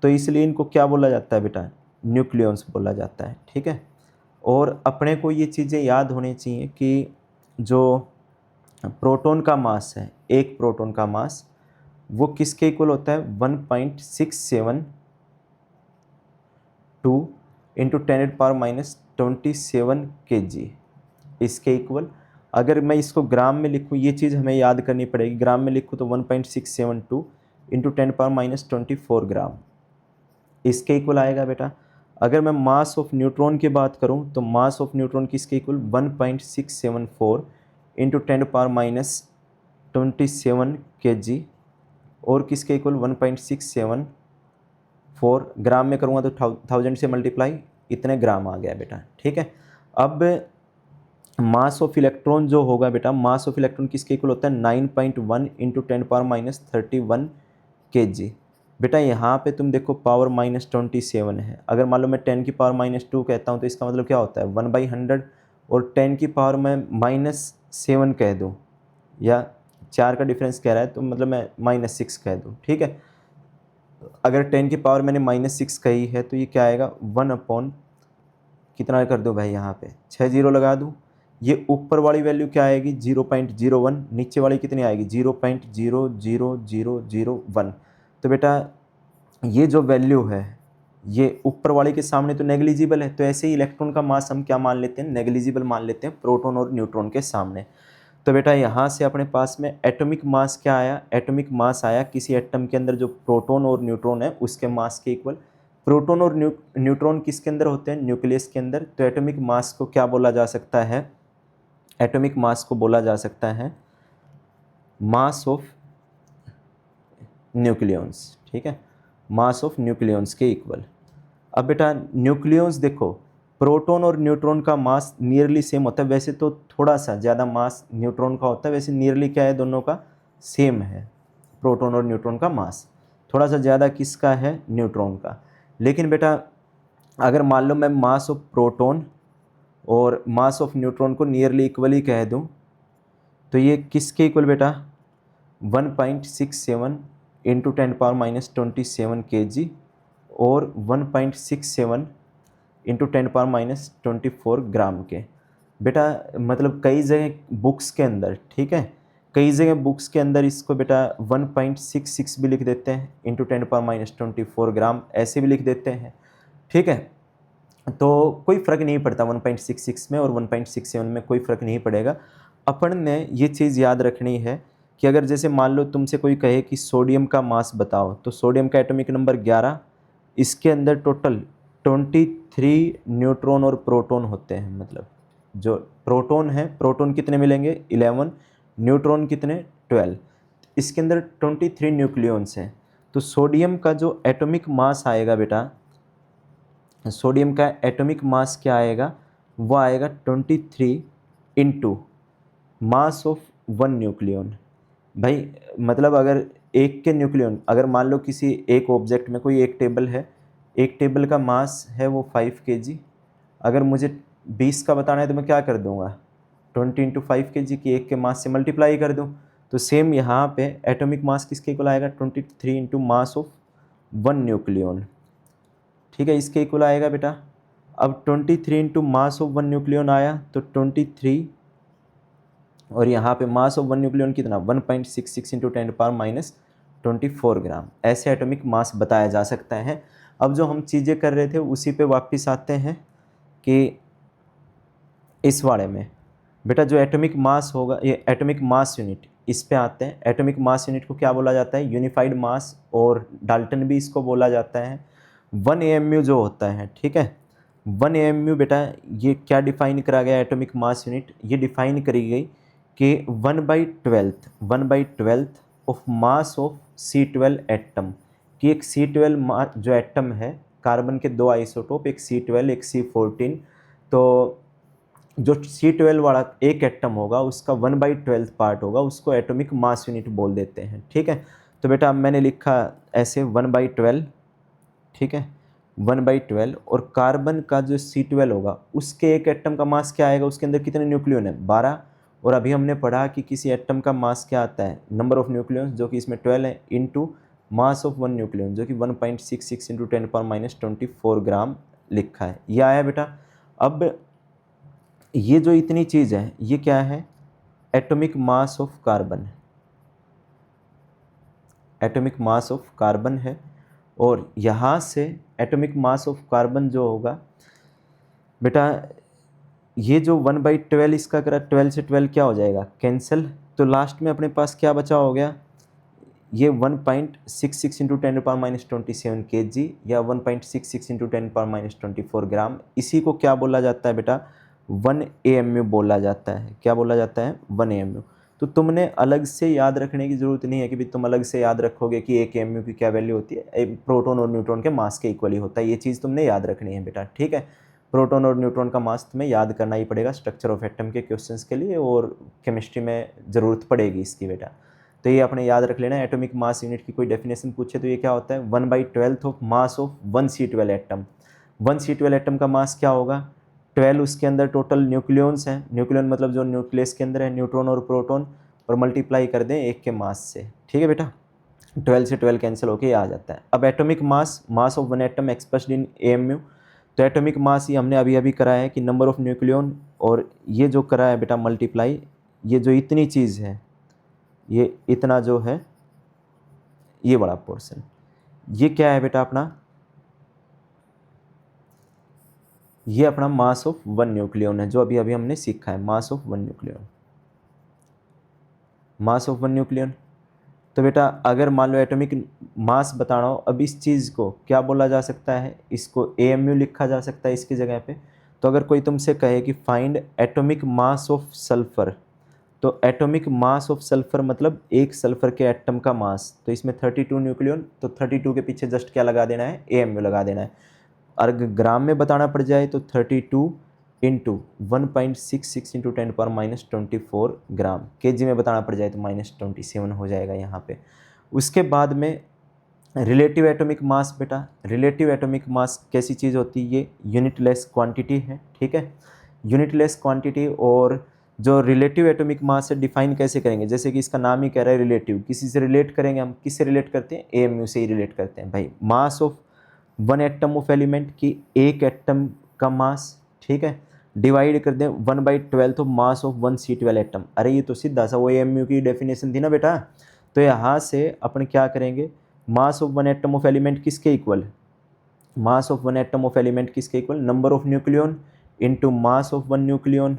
तो इसलिए इनको क्या बोला जाता है बेटा, न्यूक्लियॉन्स बोला जाता है। ठीक है, और अपने को ये चीज़ें याद होनी चाहिए कि जो प्रोटॉन का मास है, एक प्रोटॉन का मास, वो किसके इक्वल होता है, 1.672 इंटू 10⁻⁻27 kg, इसके इक्वल। अगर मैं इसको ग्राम में लिखूँ, ये चीज़ हमें याद करनी पड़ेगी, ग्राम में लिखूँ तो 1.672 इंटू 10⁻⁻24 ग्राम, इसके इक्वल आएगा बेटा। अगर मैं मास ऑफ न्यूट्रॉन की बात करूं तो मास ऑफ न्यूट्रॉन किसके इक्वल, 1.674 इंटू 10⁻⁻27 kg, और किसके इक्वल 1.674 ग्राम में करूँगा तो 1000 से मल्टीप्लाई, इतने ग्राम आ गया बेटा। ठीक है, अब मास ऑफ इलेक्ट्रॉन जो होगा बेटा, मास ऑफ इलेक्ट्रॉन किसके इक्वल होता है, 9.1 इंटू 10⁻⁻31 kg। बेटा यहाँ पे तुम देखो पावर -27 है, अगर मान लो मैं 10⁻⁻2 कहता हूँ तो इसका मतलब क्या होता है, 1/100, और 10 की पावर मैं -7 कह दूँ, या 4 का डिफरेंस कह रहा है तो मतलब मैं -6 कह दूँ। ठीक है, अगर 10 की पावर मैंने -6 कही है तो ये क्या आएगा, 1 कितना कर दो भाई, यहाँ पे 6 जीरो लगा दूँ, ये ऊपर वाली वैल्यू क्या आएगी 0.01, नीचे वाली कितनी आएगी 0.00001। तो बेटा ये जो वैल्यू है ये ऊपर वाले के सामने तो नेग्लिजिबल है, तो ऐसे ही इलेक्ट्रॉन का मास हम क्या मान लेते हैं, नेग्लिजिबल मान लेते हैं प्रोटॉन और न्यूट्रॉन के सामने। तो बेटा यहाँ से अपने पास में एटॉमिक मास क्या आया, एटॉमिक मास आया किसी एटम के अंदर जो प्रोटॉन और न्यूट्रॉन है उसके मास के इक्वल। प्रोटॉन और न्यूट्रॉन किसके अंदर होते हैं, न्यूक्लियस के अंदर। तो एटॉमिक मास को क्या बोला जा सकता है, एटॉमिक मास को बोला जा सकता है मास ऑफ न्यूक्लियॉन्स। ठीक है, मास ऑफ न्यूक्लियॉन्स के इक्वल। अब बेटा न्यूक्लियॉन्स देखो, प्रोटॉन और न्यूट्रॉन का मास नियरली सेम होता है, वैसे तो थोड़ा सा ज़्यादा मास न्यूट्रॉन का होता है, वैसे नियरली क्या है दोनों का सेम है, प्रोटॉन और न्यूट्रॉन का मास थोड़ा सा ज़्यादा किसका है, न्यूट्रॉन का। लेकिन बेटा अगर मान लो मैं मास ऑफ प्रोटॉन और मास ऑफ न्यूट्रॉन को नियरली इक्वली कह दूं, तो ये किसके इक्वल बेटा, 1.67 इंटू 10⁻⁻27 kg और 1.67 इंटू 10⁻⁻24 ग्राम के। बेटा मतलब कई जगह बुक्स के अंदर, ठीक है, कई जगह बुक्स के अंदर इसको बेटा 1.66 भी लिख देते हैं इंटू 10⁻⁻24 ग्राम, ऐसे भी लिख देते हैं, ठीक है। तो कोई फ़र्क नहीं पड़ता 1.66 में और 1.67 में, कोई फ़र्क नहीं पड़ेगा। अपन ने ये चीज़ याद रखनी है कि अगर जैसे मान लो तुमसे कोई कहे कि सोडियम का मास बताओ, तो सोडियम का एटॉमिक नंबर 11, इसके अंदर टोटल 23 न्यूट्रॉन और प्रोटॉन होते हैं। मतलब जो प्रोटॉन है, प्रोटॉन कितने मिलेंगे 11, न्यूट्रॉन कितने 12, इसके अंदर 23 न्यूक्लियॉन्स हैं। तो सोडियम का जो एटॉमिक मास आएगा बेटा, सोडियम का एटॉमिक मास क्या आएगा, वो आएगा 23 इंटू मास ऑफ 1 न्यूक्लियॉन। भाई मतलब अगर एक के न्यूक्लियॉन, अगर मान लो किसी एक ऑब्जेक्ट में कोई एक टेबल है, एक टेबल का मास है वो 5 kg, अगर मुझे 20 का बताना है तो मैं क्या कर दूंगा, 20 इंटू 5 kg की एक के मास से मल्टीप्लाई कर दूं। तो सेम यहाँ पे एटॉमिक मास किसके इक्वल आएगा, 23 इंटू मास ऑफ 1 न्यूक्लियॉन, ठीक है, इसके इक्वल आएगा बेटा। अब 23 इंटू मास ऑफ 1 न्यूक्लियॉन आया तो 23, और यहाँ पे मास ऑफ 1 न्यूक्लियॉन कितना 1.66 इंटू 10⁻⁻24 ग्राम, ऐसे एटॉमिक मास बताया जा सकता है। अब जो हम चीज़ें कर रहे थे उसी पे वापस आते हैं कि इस वाले में बेटा जो एटॉमिक मास होगा, ये एटॉमिक मास यूनिट, इस पे आते हैं। एटॉमिक मास यूनिट को क्या बोला जाता है, यूनिफाइड मास, और डाल्टन भी इसको बोला जाता है। 1 AMU जो होता है, ठीक है, 1 AMU बेटा ये क्या डिफाइन करा गया, एटॉमिक मास यूनिट ये डिफाइन करी गई कि 1/12 of mass of C12 atom, कि एक C12 जो एटम है, कार्बन के 2 आइसोटोप, एक C12 एक C14, तो जो C12 वाला एक एटम होगा उसका 1/12 पार्ट होगा, उसको एटॉमिक मास यूनिट बोल देते हैं, ठीक है। तो बेटा अब मैंने लिखा ऐसे 1/12, ठीक है, 1/12, और कार्बन का जो C12 होगा उसके एक एटम का मास क्या आएगा, उसके अंदर कितने न्यूक्लियन है 12, और अभी हमने पढ़ा कि किसी एटम का मास क्या आता है, नंबर ऑफ न्यूक्लियन जो कि इसमें 12 है, इनटू मास ऑफ 1 न्यूक्लियन जो कि 1.66 इंटू 10⁻⁻24 ग्राम लिखा है, ये आया बेटा। अब ये जो इतनी चीज़ है ये क्या है, atomic mass of carbon, atomic mass of carbon है, और यहाँ से एटॉमिक मास ऑफ कार्बन जो होगा बेटा, ये जो 1/12 इसका करा 12 से 12 क्या हो जाएगा कैंसिल, तो लास्ट में अपने पास क्या बचा हो गया, ये 1.66 इंटू 10⁻⁻27 kg या 1.66 इंटू 10⁻⁻24 ग्राम, इसी को क्या बोला जाता है बेटा, 1 AMU बोला जाता है। क्या बोला जाता है, 1 AMU। तो तुमने अलग से याद रखने की ज़रूरत नहीं है कि भी तुम अलग से याद रखोगे कि 1 AMU की क्या वैल्यू होती है, प्रोटॉन और न्यूट्रॉन के मास के इक्वली होता है, ये चीज़ तुमने याद रखनी है बेटा, ठीक है। प्रोटॉन और न्यूट्रॉन का मास तुम्हें याद करना ही पड़ेगा स्ट्रक्चर ऑफ एटम के क्वेश्चंस के लिए, और केमिस्ट्री में ज़रूरत पड़ेगी इसकी बेटा, तो ये अपने याद रख लेना। एटॉमिक मास यूनिट की कोई डेफिनेशन पूछे तो ये क्या होता है, 1/12 of mass of 1 C12 atom. 1 C12 atom का मास क्या होगा, 12, उसके अंदर टोटल न्यूक्लियॉन्स हैं, न्यूक्लियन मतलब जो न्यूक्लियस के अंदर है न्यूट्रॉन और प्रोटॉन, और मल्टीप्लाई कर दें एक के मास से, ठीक है बेटा, 12 से 12 कैंसिल होके ये आ जाता है। अब atomic mass, mass of 1 atom expressed in AMU, तो एटॉमिक मास ये हमने अभी अभी करा है कि नंबर ऑफ न्यूक्लियन, और ये जो करा है बेटा मल्टीप्लाई, ये जो इतनी चीज़ है, ये इतना जो है ये बड़ा पोर्शन, ये क्या है बेटा अपना, ये अपना मास ऑफ 1 न्यूक्लियन है, जो अभी अभी हमने सीखा है, mass of 1 nucleon, mass of 1 nucleon. तो बेटा अगर मान लो एटॉमिक मास बताना हो, अब इस चीज़ को क्या बोला जा सकता है, इसको AMU लिखा जा सकता है इसकी जगह पे। तो अगर कोई तुमसे कहे कि find atomic mass of sulphur, तो एटॉमिक मास ऑफ सल्फर मतलब एक सल्फर के एटम का मास, तो इसमें 32 न्यूक्लियन, तो 32 के पीछे जस्ट क्या लगा देना है, AMU लगा देना है। और ग्राम में बताना पड़ जाए तो 32 इंटू 1.66 इंटू 10⁻24 ग्राम, केजी में बताना पड़ जाए तो -27 हो जाएगा यहाँ पे। उसके बाद में रिलेटिव एटॉमिक मास, बेटा रिलेटिव एटॉमिक मास कैसी चीज़ होती है, ये यूनिटलेस क्वांटिटी है, ठीक है, यूनिटलेस क्वांटिटी। और जो रिलेटिव एटॉमिक मास है डिफाइन कैसे करेंगे, जैसे कि इसका नाम ही कह रहा है रिलेटिव, किसी से रिलेट करेंगे हम, किससे रिलेट करते हैं, एएमयू से ही रिलेट करते हैं भाई। मास of one atom of element की, एक एटम का मास, ठीक है, डिवाइड कर दें 1/12 तो मास ऑफ 1C12 एटम। अरे ये तो सीधा सा वो एएमयू की डेफिनेशन थी ना बेटा। तो यहाँ से अपन क्या करेंगे, mass of one atom of element किसके equal, mass of one atom of element किसके equal, number of nucleon into mass of one nucleon,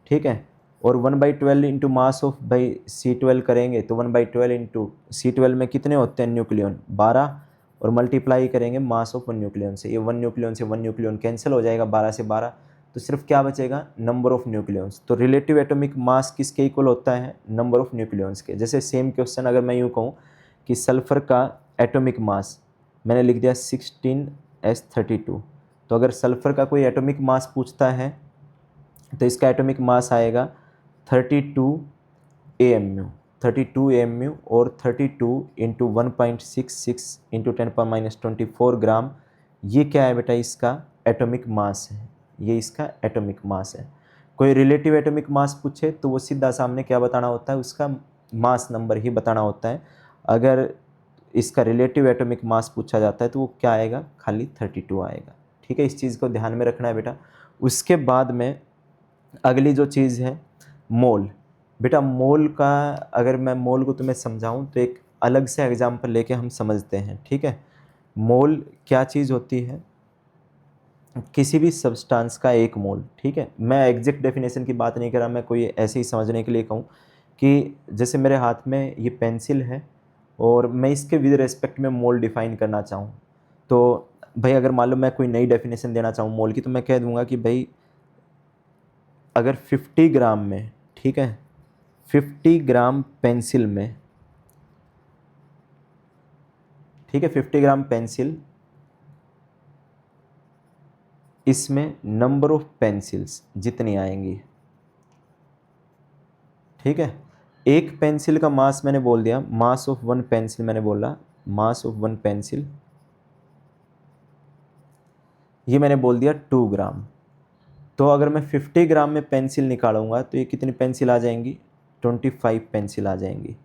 ठीक है, और 1/12 इंटू मास ऑफ भाई C12 करेंगे तो 1/12 इंटू C12 में कितने होते हैं न्यूक्लियन, 12, और मल्टीप्लाई करेंगे मास ऑफ वन न्यूक्लियन से, ये वन न्यूक्लियन से वन न्यूक्लियन कैंसिल हो जाएगा, 12 से 12, तो सिर्फ क्या बचेगा, नंबर ऑफ न्यूक्लियंस। तो रिलेटिव एटॉमिक मास किसके इक्वल होता है, नंबर ऑफ न्यूक्लियंस के। जैसे सेम क्वेश्चन अगर मैं यूँ कहूँ कि सल्फर का एटॉमिक मास मैंने लिख दिया 16s32, तो अगर सल्फर का कोई एटॉमिक मास पूछता है तो इसका एटॉमिक मास आएगा 32 AMU, 32 AMU, और 32 इंटू 1.66 इंटू 10⁻24 ग्राम, ये क्या है बेटा, इसका एटॉमिक मास है, ये इसका एटॉमिक मास है। कोई रिलेटिव एटॉमिक मास पूछे तो वो सीधा सामने क्या बताना होता है, उसका मास नंबर ही बताना होता है। अगर इसका रिलेटिव एटॉमिक मास पूछा जाता है तो वो क्या आएगा, खाली 32 आएगा, ठीक है, इस चीज़ को ध्यान में रखना है बेटा। उसके बाद में अगली जो चीज़ है मोल, बेटा मोल का अगर मैं मोल को तुम्हें समझाऊं तो एक अलग से एग्जाम्पल लेके हम समझते हैं, ठीक है। मोल क्या चीज़ होती है, किसी भी सब्सटेंस का एक मोल, ठीक है। मैं एग्जैक्ट डेफिनेशन की बात नहीं कर रहा, मैं कोई ऐसे ही समझने के लिए कहूँ कि जैसे मेरे हाथ में ये पेंसिल है और मैं इसके विद रेस्पेक्ट में मोल डिफाइन करना चाहूँ, तो भाई अगर मान लो मैं कोई नई डेफिनेशन देना चाहूँ मोल की, तो मैं कह दूँगा कि भाई अगर 50 ग्राम में, ठीक है, 50 ग्राम पेंसिल में, ठीक है, 50 ग्राम पेंसिल, इसमें नंबर ऑफ पेंसिल्स जितनी आएंगी, ठीक है। एक पेंसिल का मास मैंने बोल दिया, मास ऑफ वन पेंसिल मैंने बोला, मास ऑफ वन पेंसिल, ये मैंने बोल दिया 2 ग्राम। तो अगर मैं 50 ग्राम में पेंसिल निकालूंगा तो ये कितनी पेंसिल आ जाएंगी, 25 पेंसिल आ जाएंगी।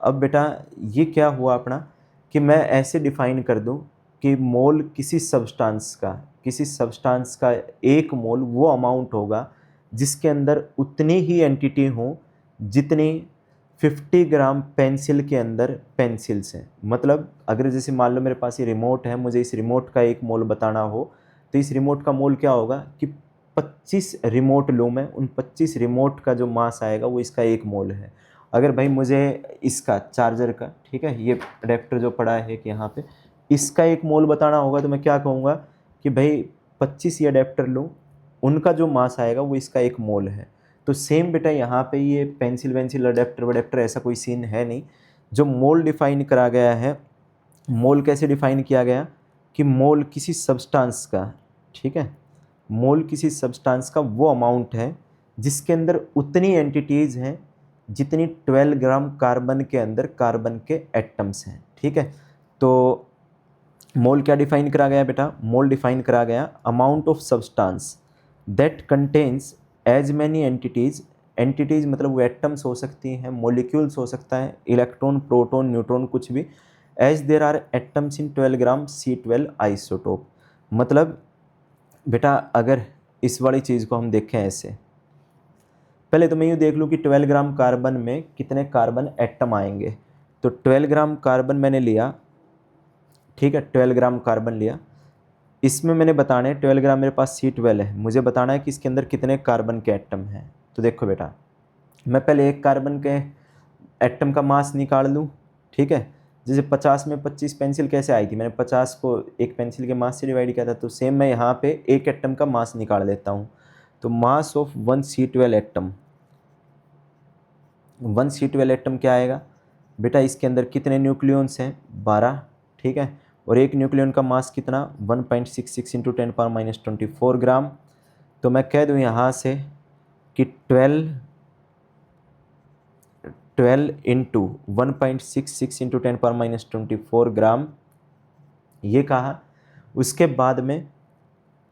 अब बेटा ये क्या हुआ अपना कि मैं ऐसे डिफाइन कर दूं कि मोल किसी सब्सटेंस का एक मोल वो अमाउंट होगा जिसके अंदर उतनी ही एंटिटी हो जितनी 50 ग्राम पेंसिल के अंदर पेंसिल्स हैं। मतलब अगर जैसे मान लो मेरे पास ये रिमोट है, मुझे इस रिमोट का एक मोल बताना हो तो इस रिमोट का मोल क्या होगा कि 25 रिमोट लूँ मैं, उन 25 रिमोट का जो मास आएगा वो इसका एक मोल है। अगर भाई मुझे इसका चार्जर का, ठीक है, ये अडेप्टर जो पड़ा है कि यहाँ पे, इसका एक मोल बताना होगा तो मैं क्या कहूँगा कि भाई 25 ये अडेप्टर लूँ, उनका जो मास आएगा वो इसका एक मोल है। तो सेम बेटा यहाँ पे ये पेंसिल वेंसिल अडेप्टर ऐसा कोई सीन है नहीं। जो मोल डिफाइन करा गया है, मोल कैसे डिफाइन किया गया कि मोल किसी सब्सटेंस का, ठीक है, मोल किसी सब्सटेंस का वो अमाउंट है जिसके अंदर उतनी एंटिटीज़ हैं जितनी 12 ग्राम कार्बन के अंदर कार्बन के एटम्स हैं, ठीक है। तो मोल क्या डिफाइन करा गया बेटा, मोल डिफाइन करा गया amount of substance that contains as many entities मतलब वो एटम्स हो सकती हैं, मोलिक्यूल्स हो सकता है, इलेक्ट्रॉन प्रोटॉन न्यूट्रॉन कुछ भी, as there are atoms in 12 gram C12 isotope. मतलब बेटा अगर इस वाली चीज़ को हम देखें ऐसे, पहले तो मैं यूँ देख लूँ कि 12 ग्राम कार्बन में कितने कार्बन एटम आएंगे। तो 12 ग्राम कार्बन मैंने लिया, ठीक है, 12 ग्राम कार्बन लिया, इसमें मैंने बताना है 12 ग्राम मेरे पास C12 है, मुझे बताना है कि इसके अंदर कितने कार्बन के एटम हैं। तो देखो बेटा मैं पहले एक कार्बन के एटम का मास निकाल लूँ, ठीक है। जैसे 50 में 25 पेंसिल कैसे आई थी, मैंने 50 को एक पेंसिल के मास से डिवाइड किया था, तो सेम मैं यहाँ पे एक एटम का मास निकाल लेता हूँ। तो mass of 1C12 atom, 1C12 atom क्या आएगा बेटा, इसके अंदर कितने न्यूक्लियॉन्स हैं, 12, ठीक है, और एक न्यूक्लियॉन का मास कितना 1.66 इंटू 10⁻24 ग्राम। तो मैं कह दूँ यहाँ से कि 12 इंटू 1.66 इंटू 10⁻⁻24 ग्राम, ये कहा। उसके बाद में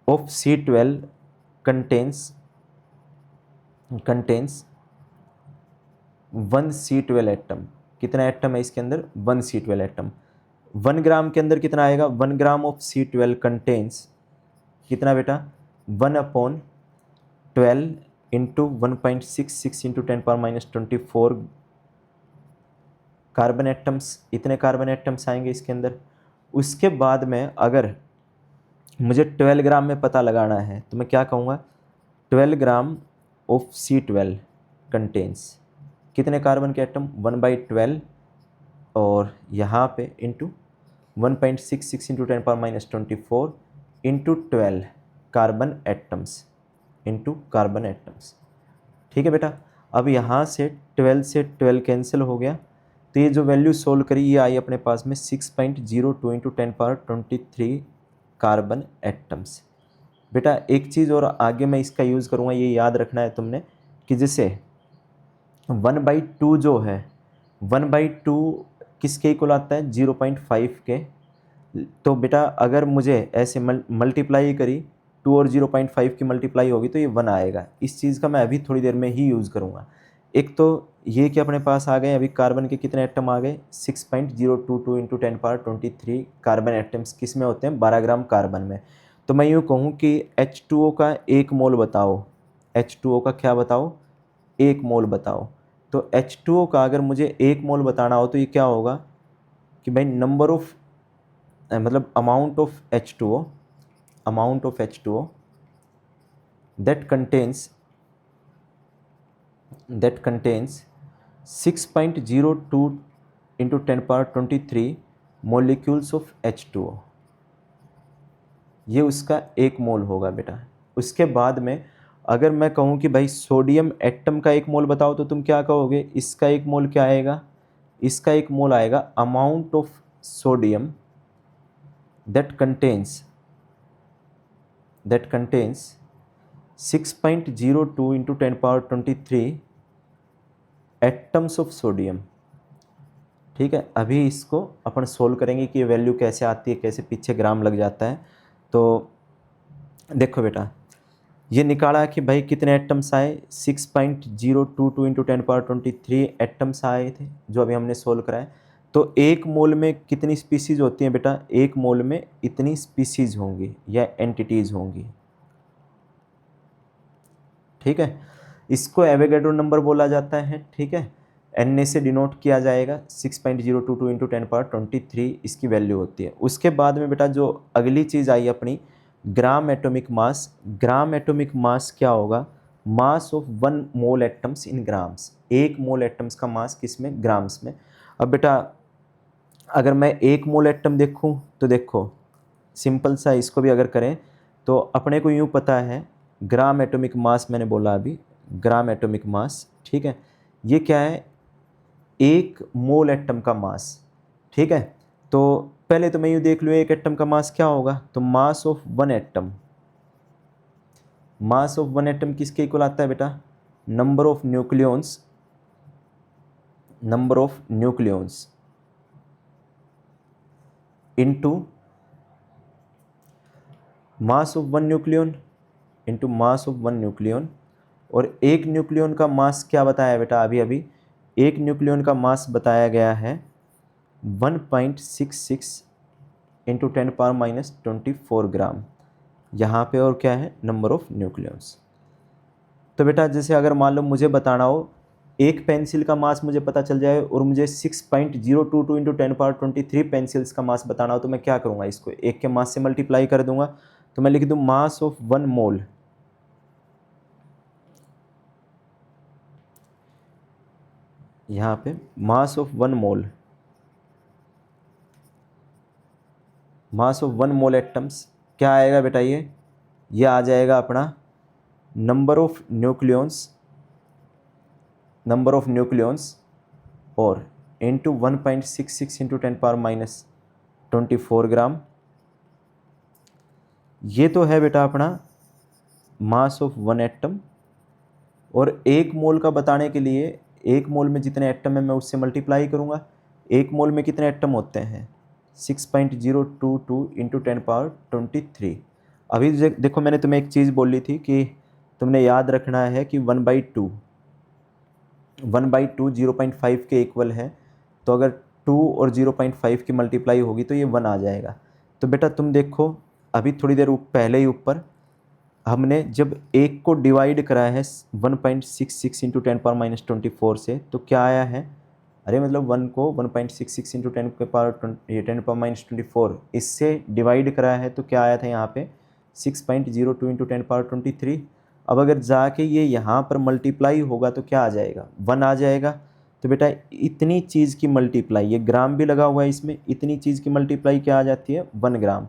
of C12 contains 1 C12 atom. कितना एटम है इसके अंदर? 1 C12 एटम। 1 ग्राम के अंदर कितना आएगा? 1 ग्राम ऑफ C12 कंटेन्स कितना बेटा? 1/12 इंटू 1.66 इंटू 10⁻⁻24 कार्बन एटम्स। इतने कार्बन एटम्स आएंगे इसके अंदर। उसके बाद में अगर मुझे 12 ग्राम में पता लगाना है तो मैं क्या कहूँगा? 12 ग्राम ऑफ C12 कंटेन्स कितने कार्बन के एटम? 1/12 और यहाँ पे into 1.66 into 10⁻⁻24 into 12 carbon atoms into carbon atoms. ठीक है बेटा। अब यहाँ से 12 से 12 कैंसिल हो गया, तो ये जो वैल्यू सोल्व करी ये आई अपने पास में 6.02 इंटू 10⁻23 कार्बन एटम्स। बेटा एक चीज़ और आगे मैं इसका यूज़ करूँगा, ये याद रखना है तुमने कि जैसे 1/2 जो है, 1/2 किसके इक्वल आता है? 0.5 के। तो बेटा अगर मुझे ऐसे मल्टीप्लाई करी 2 और 0.5 की मल्टीप्लाई होगी तो ये 1 आएगा। इस चीज़ का मैं अभी थोड़ी देर में ही यूज़ करूँगा। एक तो ये कि अपने पास आ गए अभी कार्बन के कितने एटम आ गए? 6.022 इंटू 10⁻23 कार्बन एटम्स किस में होते हैं? 12 ग्राम कार्बन में। तो मैं यूँ कहूँ कि H2O का 1 मोल बताओ। H2O का क्या बताओ? 1 मोल बताओ। तो H2O का अगर मुझे 1 मोल बताना हो तो ये क्या होगा कि भाई नंबर ऑफ मतलब amount of H2O that contains 6.02 into 10⁻23 molecules of H2O, ये उसका 1 मोल होगा बेटा। उसके बाद में अगर मैं कहूँ कि भाई सोडियम एटम का 1 मोल बताओ तो तुम क्या कहोगे? इसका 1 मोल क्या आएगा? इसका 1 मोल आएगा amount of sodium that contains 6.02 into 10⁻23 atoms of sodium. ठीक है, अभी इसको अपन सोल्व करेंगे कि ये वैल्यू कैसे आती है, कैसे पीछे ग्राम लग जाता है। तो देखो बेटा, ये निकाला कि भाई कितने एटम्स आए? 6.022 इंटू 10⁻23 एटम्स आए थे जो अभी हमने सोल्व कराए। तो 1 मोल में कितनी स्पीसीज होती हैं बेटा? 1 मोल में इतनी स्पीसीज होंगी या एंटिटीज़ होंगी। ठीक है, इसको एवोगैड्रो नंबर बोला जाता है। ठीक है, Na से डिनोट किया जाएगा। 6.022 इंटू 10⁻23 इसकी वैल्यू होती है। उसके बाद में बेटा जो अगली चीज़ आई अपनी gram atomic mass. Gram atomic mass क्या होगा? Mass of 1 mole atoms in grams. 1 mole atoms का मास किस में? ग्राम्स में। अब बेटा अगर मैं 1 मोल एटम देखूं तो देखो सिंपल सा इसको भी अगर करें तो अपने को यूँ पता है ग्राम एटॉमिक मास, मैंने बोला अभी ग्राम एटॉमिक मास। ठीक है, ये क्या है? 1 मोल एटम का मास। ठीक है, तो पहले तो मैं यूँ देख लूँ 1 एटम का मास क्या होगा? तो mass of 1 atom, mass of 1 atom किसके इक्वल आता है बेटा? Number of nucleons into mass of 1 nucleon into mass of 1 nucleon. और 1 न्यूक्लियन का मास क्या बताया बेटा? अभी 1 न्यूक्लियन का मास बताया गया है 1.66 इंटू 10⁻⁻24 ग्राम। यहाँ पे और क्या है? Number of nucleons. तो बेटा जैसे अगर मान लो मुझे बताना हो, एक पेंसिल का मास मुझे पता चल जाए और मुझे 6.022 इंटू 10⁻23 पेंसिल्स का मास बताना हो तो मैं क्या करूँगा? इसको 1 के मास से मल्टीप्लाई कर दूंगा। तो मैं लिख दूँ मास ऑफ 1 मोल, यहाँ पे mass of 1 mole, mass of 1 mole atoms क्या आएगा बेटा? ये आ जाएगा अपना नंबर ऑफ न्यूक्लियॉन्स और इंटू 1.66 इंटू 10⁻⁻24 ग्राम। ये तो है बेटा अपना मास ऑफ वन एटम, और एक मोल का बताने के लिए एक मोल में जितने एटम है मैं उससे मल्टीप्लाई करूँगा। एक मोल में कितने एटम होते हैं? 6.022 इंटू 10⁻23। अभी देखो मैंने तुम्हें एक चीज़ बोली थी कि तुमने याद रखना है कि 1/2 0.5 के इक्वल है, तो अगर 2 और 0.5 की मल्टीप्लाई होगी तो ये 1 आ जाएगा। तो बेटा तुम देखो अभी थोड़ी देर पहले ही ऊपर हमने जब एक को डिवाइड करा है 1.66 इंटू 10⁻24 से, तो क्या आया है? अरे मतलब 1 को 1.66 इंटू 10⁻24 इससे डिवाइड करा है, तो क्या आया था यहाँ पे? 6.02 इंटू 10⁻23। अब अगर जाके ये यहाँ पर मल्टीप्लाई होगा तो क्या आ जाएगा? 1 आ जाएगा। तो बेटा इतनी चीज़ की मल्टीप्लाई, ये ग्राम भी लगा हुआ है इसमें, इतनी चीज़ की मल्टीप्लाई क्या आ जाती है? 1 ग्राम।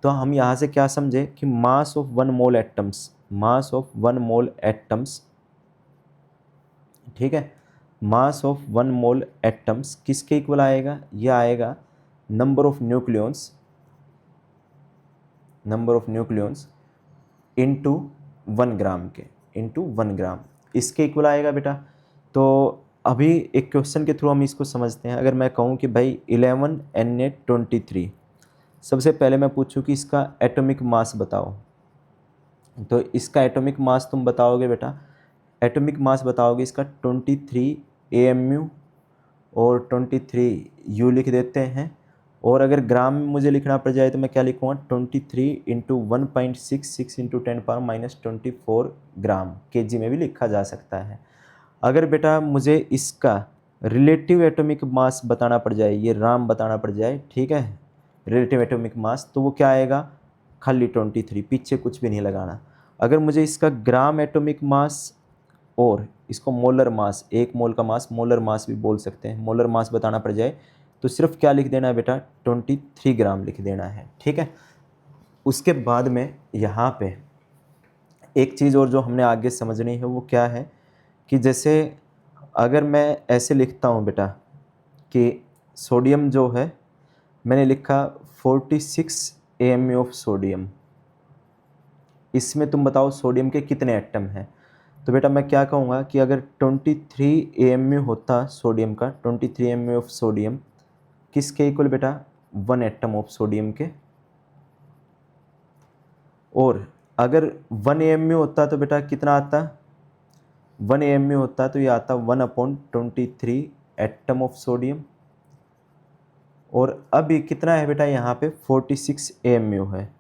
तो हम यहाँ से क्या समझे कि mass of 1 mole atoms, mass of 1 mole atoms, ठीक है, मास ऑफ 1 मोल एटम्स किसके इक्वल आएगा? ये आएगा number of nucleons, number of nucleons into 1 ग्राम के, इनटू 1 ग्राम, इसके इक्वल आएगा बेटा। तो अभी एक क्वेश्चन के थ्रू हम इसको समझते हैं। अगर मैं कहूँ कि भाई 11Na23, सबसे पहले मैं पूछूं कि इसका एटॉमिक मास बताओ, तो इसका एटॉमिक मास तुम बताओगे बेटा, एटॉमिक मास बताओगे इसका 23 AMU और 23 U लिख देते हैं। और अगर ग्राम में मुझे लिखना पड़ जाए तो मैं क्या लिखूँगा? 23 इंटू 1.66 इंटू 10⁻24 ग्राम, केजी में भी लिखा जा सकता है। अगर बेटा मुझे इसका रिलेटिव एटॉमिक मास बताना पड़ जाए, ये राम बताना पड़ जाए, ठीक है, रिलेटिव एटॉमिक मास, तो वो क्या आएगा? खाली 23, पीछे कुछ भी नहीं लगाना। अगर मुझे इसका ग्राम एटॉमिक मास और इसको मोलर मास, एक मोल का मास मोलर मास भी बोल सकते हैं, मोलर मास बताना पड़ जाए तो सिर्फ क्या लिख देना है बेटा? 23 ग्राम लिख देना है, ठीक है। उसके बाद में यहाँ पे एक चीज़ और जो हमने आगे समझनी है वो क्या है कि जैसे अगर मैं ऐसे लिखता हूँ बेटा कि सोडियम जो है मैंने लिखा 46 AMU ऑफ सोडियम, इसमें तुम बताओ सोडियम के कितने एटम हैं? तो बेटा मैं क्या कहूँगा कि अगर 23 AMU होता सोडियम का, 23 AMU ऑफ सोडियम किसके इक्वल बेटा? 1 एटम ऑफ सोडियम के। और अगर 1 AMU होता तो बेटा कितना आता? 1 AMU होता तो ये आता 1/23 एटम ऑफ सोडियम। और अब ये कितना है बेटा? यहाँ पे 46 AMU है,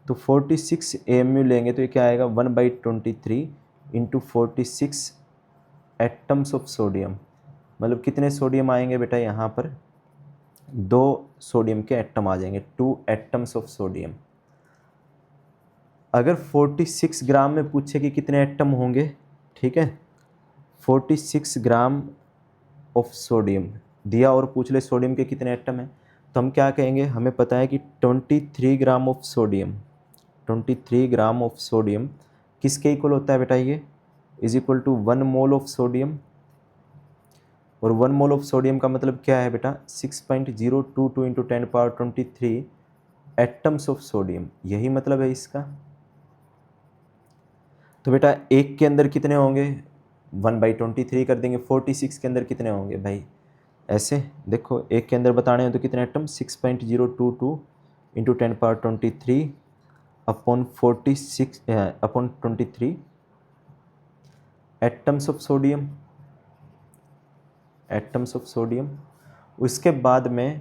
तो 46 AMU लेंगे तो ये क्या आएगा? 1/23 इंटू 46 एटम्स ऑफ सोडियम, मतलब कितने सोडियम आएंगे बेटा? यहाँ पर 2 सोडियम के एटम आ जाएंगे, 2 एटम्स ऑफ सोडियम। अगर 46 ग्राम में पूछे कि कितने एटम होंगे, ठीक है, 46 ग्राम ऑफ सोडियम दिया और पूछ ले सोडियम के कितने एटम हैं, तो हम क्या कहेंगे? हमें पता है कि 23 gram of sodium, 23 gram of sodium किसके इक्वल होता है बेटा? ये is equal to 1 mole of sodium. और 1 मोल ऑफ सोडियम का मतलब क्या है बेटा? 6.022 इंटू 10⁻23 एटम्स ऑफ सोडियम, यही मतलब है इसका। तो बेटा एक के अंदर कितने होंगे? 1/23 कर देंगे। 46 के अंदर कितने होंगे भाई? ऐसे देखो, एक के अंदर बताने हो तो कितने atom? 6.022 into 10⁻23 upon 46 upon 23 atoms of sodium, atoms of sodium. उसके बाद में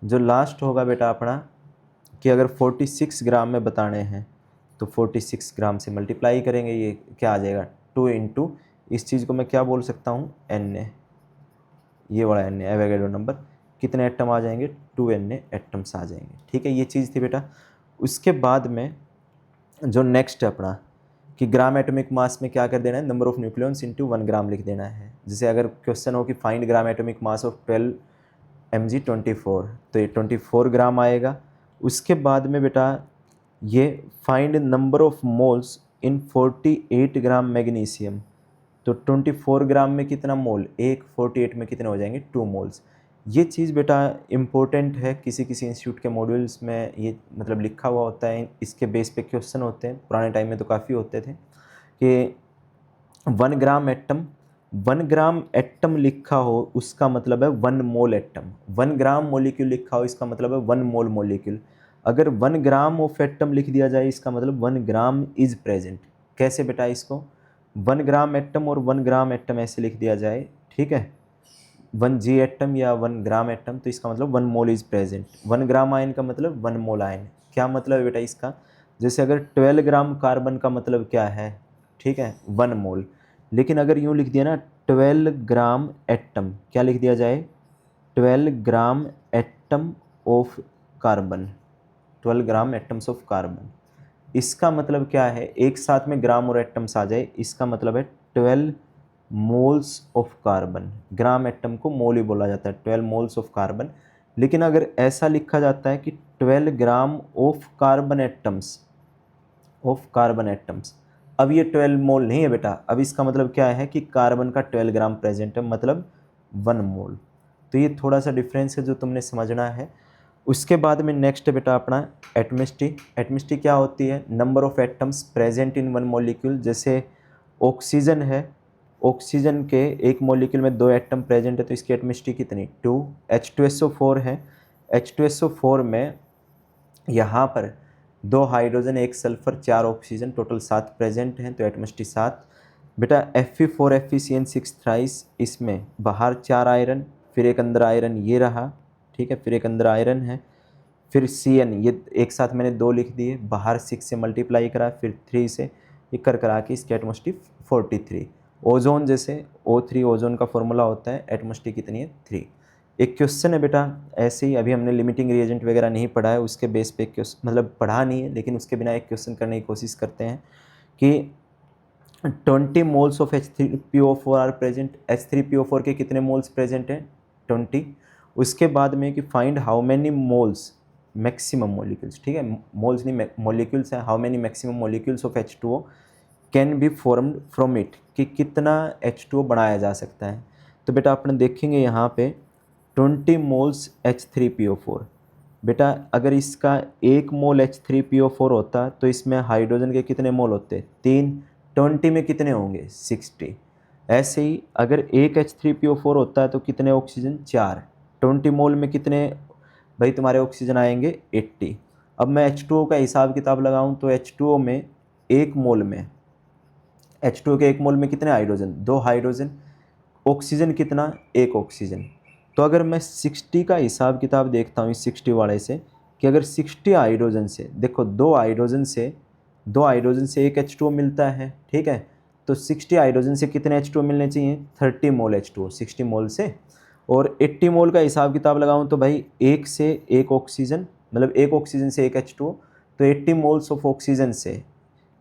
जो लास्ट होगा बेटा अपना कि अगर 46 ग्राम में बताने हैं तो 46 ग्राम से मल्टीप्लाई करेंगे, ये क्या आ जाएगा? 2 इंटू, इस चीज़ को मैं क्या बोल सकता हूँ? Na, ये बड़ा Na, एवोगैड्रो नंबर। कितने एटम आ जाएंगे? 2 Na एटम्स आ जाएंगे, ठीक है। ये चीज़ थी बेटा। उसके बाद में जो नेक्स्ट है अपना कि ग्राम एटॉमिक मास में क्या कर देना है? नंबर ऑफ न्यूक्लियॉन्स इनटू 1 ग्राम लिख देना है। जैसे अगर क्वेश्चन हो कि find gram atomic mass of 12 Mg24, तो ये 24 ग्राम आएगा। उसके बाद में बेटा ये find number of moles in 48 gram magnesium, तो 24 ग्राम में कितना मोल? 48 में कितने हो जाएंगे? 2 मोल्स। ये चीज़ बेटा इम्पोर्टेंट है, किसी किसी इंस्टीट्यूट के मॉड्यूल्स में ये मतलब लिखा हुआ होता है, इसके बेस पे क्वेश्चन होते हैं। पुराने टाइम में तो काफ़ी होते थे। कि 1 ग्राम एटम लिखा हो उसका मतलब है 1 मोल एटम, 1 ग्राम मोलिक्यूल लिखा हो इसका मतलब है 1 मोल मोलिक्यूल। अगर 1 ग्राम ऑफ एटम लिख दिया जाए इसका मतलब 1 ग्राम इज प्रेजेंट। कैसे बेटा इसको 1 ग्राम एटम और 1 ग्राम एटम ऐसे लिख दिया जाए, ठीक है, 1 जी एटम या 1 ग्राम एटम, तो इसका मतलब 1 mole is present. 1 gram ion का मतलब 1 मोल आयन। क्या मतलब है बेटा इसका, जैसे अगर 12 ग्राम कार्बन का मतलब क्या है, ठीक है, 1 मोल। लेकिन अगर यूँ लिख दिया ना 12 ग्राम एटम, क्या लिख दिया जाए 12 gram atom of carbon, 12 gram atoms of carbon, इसका मतलब क्या है, एक साथ में ग्राम और एटम्स आ जाए, इसका मतलब है 12 moles of carbon. Gram atom को मोल ही बोला जाता है, 12 मोल्स ऑफ कार्बन। लेकिन अगर ऐसा लिखा जाता है कि 12 gram of carbon atoms, of carbon atoms, अब ये 12 मोल नहीं है बेटा, अब इसका मतलब क्या है कि कार्बन का 12 ग्राम प्रेजेंट है, मतलब 1 मोल। तो ये थोड़ा सा डिफरेंस है जो तुमने समझना है। उसके बाद में नेक्स्ट बेटा अपना एटमिस्ट्री। एटमिस्ट्री क्या होती है, number of atoms present in 1 molecule. जैसे ऑक्सीजन है, ऑक्सीजन के एक मॉलिक्यूल में 2 एटम प्रेजेंट है तो इसकी एटमिस्ट्री कितनी 2। H2SO4 है, H2SO4 में यहाँ पर 2 hydrogen 1 sulphur 4 oxygen total 7 present हैं तो एटमिस्ट्री 7। बेटा Fe4FeCN6 थ्राइस, इसमें बाहर 4 आयरन फिर एक अंदर आयरन ये रहा, ठीक है, फिर एक अंदर आयरन है, फिर Cn, ये एक साथ मैंने 2 लिख दिए, बाहर 6 से मल्टीप्लाई करा फिर 3 से, ये कर करा के इसकी एटमॉस्फेयर 43। ओजोन जैसे O3 ओजोन का फॉर्मूला होता है, एटमॉस्फेयर कितनी है 3। एक क्वेश्चन है बेटा ऐसे ही, अभी हमने लिमिटिंग रिएजेंट वगैरह नहीं पढ़ा है, उसके बेस पे क्वेश्चन मतलब पढ़ा नहीं है लेकिन उसके बिना एक क्वेश्चन करने की कोशिश करते हैं कि 20 moles of H3PO4 are present. H3PO4 के कितने मोल्स प्रेजेंट हैं 20। उसके बाद में कि find how many moles maximum molecules, ठीक है, मोल्स नहीं मोलिक्यूल्स हैं, how many maximum molecules of H2O can be formed from it, कि कितना H2O बनाया जा सकता है। तो बेटा अपन देखेंगे यहाँ पे 20 मोल्स H3PO4। बेटा अगर इसका 1 मोल H3PO4 होता तो इसमें हाइड्रोजन के कितने मोल होते 3, 20 में कितने होंगे 60। ऐसे ही अगर एक H3PO4 होता है तो कितने ऑक्सीजन 4, 20 मोल में कितने भाई तुम्हारे ऑक्सीजन आएंगे 80। अब मैं H2O का हिसाब किताब लगाऊं तो H2O में 1 मोल में, H2O के 1 मोल में कितने हाइड्रोजन 2 हाइड्रोजन, ऑक्सीजन कितना 1 ऑक्सीजन। तो अगर मैं 60 का हिसाब किताब देखता हूँ इस 60 वाले से, कि अगर 60 हाइड्रोजन से देखो 2 हाइड्रोजन से 1 H2O मिलता है, ठीक है, तो 60 हाइड्रोजन से कितने H2O मिलने चाहिए 30 मोल H2O 60 मोल से। और 80 मोल का हिसाब किताब लगाऊं तो भाई 1 से 1 ऑक्सीजन, मतलब 1 ऑक्सीजन से 1 H2O, तो 80 मोल्स ऑफ ऑक्सीजन से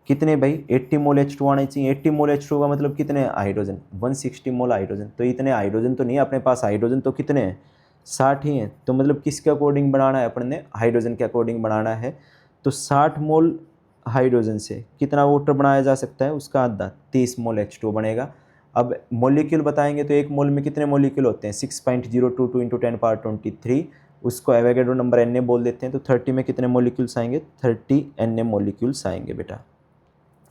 कितने भाई 80 मोल H2 आने चाहिए। 80 मोल H2 का मतलब कितने हाइड्रोजन 160 मोल हाइड्रोजन, तो इतने हाइड्रोजन तो नहीं है अपने पास, हाइड्रोजन तो कितने हैं 60 ही हैं। तो मतलब किसके अकॉर्डिंग बनाना है अपन ने, हाइड्रोजन के अकॉर्डिंग बनाना है। तो 60 मोल हाइड्रोजन से कितना वाटर बनाया जा सकता है, उसका आधा 30 मोल H2 बनेगा। अब मॉलिक्यूल बताएंगे तो एक मोल में कितने मॉलिक्यूल होते हैं 6.022 × 10⁻23, उसको एवोगैड्रो नंबर Na बोल देते हैं। तो 30 में कितने मॉलिक्यूल्स आएंगे 30 Na मॉलिक्यूल्स आएंगे बेटा,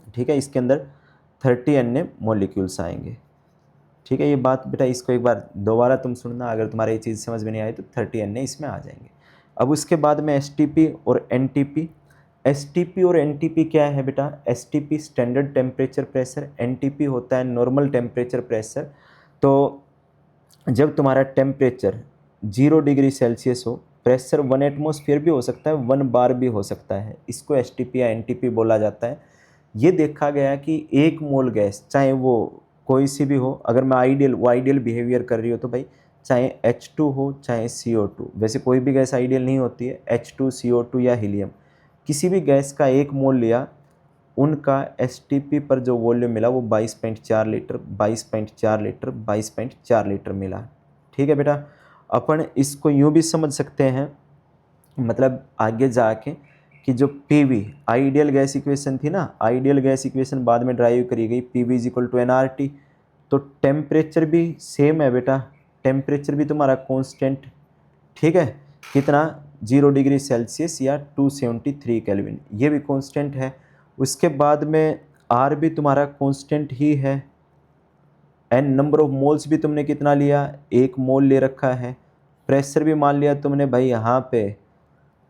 ठीक है, इसके अंदर 30 Na मॉलिक्यूल्स आएंगे, ठीक है। ये बात बेटा इसको एक बार दोबारा तुम सुनना, अगर तुम्हारे ये चीज़ समझ में नहीं आई तो 30 Na इसमें आ जाएंगे। अब उसके बाद में STP और NTP। STP और NTP क्या है बेटा, STP standard temperature pressure, NTP होता है नॉर्मल टेम्परेचर प्रेशर। तो जब तुम्हारा टेम्परेचर 0 डिग्री सेल्सियस हो, प्रेशर 1 एटमॉस्फेयर भी हो सकता है 1 बार भी हो सकता है, इसको STP या NTP बोला जाता है। ये देखा गया कि 1 मोल गैस चाहे वो कोई सी भी हो, अगर मैं आइडियल बिहेवियर कर रही हो तो भाई चाहे H2 हो चाहे CO2, वैसे कोई भी गैस आइडियल नहीं होती है, H2 CO2 या हीलियम, किसी भी गैस का 1 मोल लिया, उनका STP पर जो वॉल्यूम मिला वो 22.4 लीटर 22.4 लीटर 22.4 लीटर मिला, ठीक है बेटा। अपन इसको यूँ भी समझ सकते हैं, मतलब आगे जाके कि जो PV आइडियल गैस इक्वेशन थी ना, आइडियल गैस इक्वेशन बाद में ड्राइव करी गई PV = nRT। तो टेम्परेचर भी सेम है बेटा, टेम्परेचर भी तुम्हारा कांस्टेंट, ठीक है, कितना 0 डिग्री सेल्सियस या 273 केल्विन, ये भी कांस्टेंट है। उसके बाद में आर भी तुम्हारा कांस्टेंट ही है, एन नंबर ऑफ मोल्स भी तुमने कितना लिया, 1 मोल ले रखा है, प्रेशर भी मान लिया तुमने भाई यहाँ पे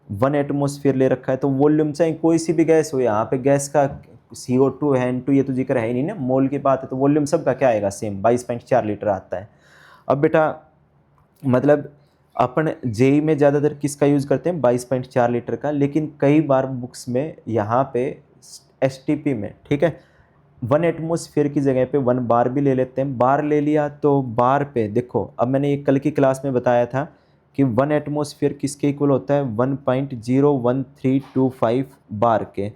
1 एटमोसफियर ले रखा है। तो वॉल्यूम चाहे कोई सी भी गैस हो, यहाँ पे गैस का CO2 है, N2 ये तो जिक्र है ही नहीं ना, मोल की बात है, तो वॉल्यूम सबका क्या आएगा, सेम 22.4 लीटर आता है। अब बेटा मतलब अपन जेई में ज़्यादातर किसका यूज़ करते हैं, 22.4 लीटर का, लेकिन कई बार बुक्स में यहाँ पे STP में, ठीक है, 1 एटमोसफियर की जगह पे 1 बार भी ले लेते हैं। बार ले लिया तो बार पे देखो, अब मैंने ये कल की क्लास में बताया था कि 1 एटमोसफियर किसके इक्वल होता है, 1.01325 बार के।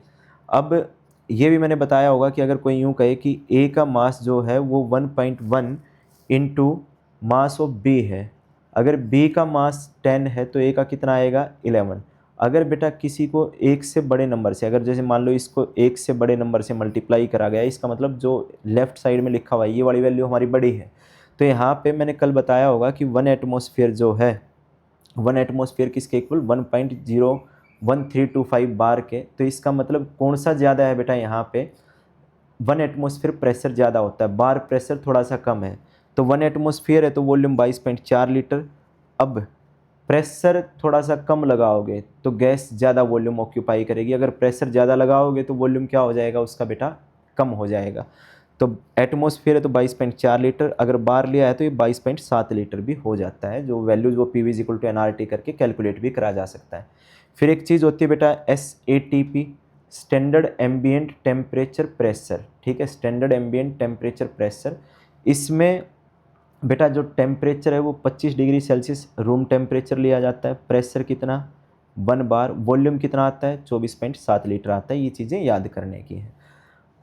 अब ये भी मैंने बताया होगा कि अगर कोई यूँ कहे कि ए का मास जो है वो 1.1 इंटू मास ऑफ बी है, अगर बी का मास 10 है तो ए का कितना आएगा, 11। अगर बेटा किसी को एक से बड़े नंबर से, अगर जैसे मान लो इसको एक से बड़े नंबर से मल्टीप्लाई करा गया, इसका मतलब जो लेफ्ट साइड में लिखा हुआ है ये वाली वैल्यू हमारी बड़ी है, तो यहाँ पे मैंने कल बताया होगा कि 1 एटमोसफियर जो है, 1 एटमोसफियर किसके इक्वल, 1.01325 बार के। तो इसका मतलब कौन सा ज़्यादा है बेटा, यहाँ पे 1 एटमोसफियर प्रेशर ज़्यादा होता है, बार प्रेशर थोड़ा सा कम है। तो 1 एटमोसफियर है तो वॉल्यूम 22.4 लीटर। अब प्रेशर थोड़ा सा कम लगाओगे तो गैस ज़्यादा वॉल्यूम ऑक्यूपाई करेगी, अगर प्रेशर ज़्यादा लगाओगे तो वॉल्यूम क्या हो जाएगा उसका बेटा, कम हो जाएगा। तो एटमोसफियर है तो 22.4 लीटर, अगर बार लिया है तो ये 22.7 लीटर भी हो जाता है, जो वैल्यूज वो PV = nRT करके कैलकुलेट भी करा जा सकता है। फिर एक चीज़ होती है बेटा SATP, standard ambient temperature pressure, ठीक है, स्टैंडर्ड एम्बिएंट टेम्परेचर प्रेशर। इसमें बेटा जो टेम्परेचर है वो 25 डिग्री सेल्सियस रूम टेम्परेचर लिया जाता है, प्रेशर कितना 1 बार, वॉल्यूम कितना आता है 24.7 लीटर आता है। ये चीज़ें याद करने की हैं।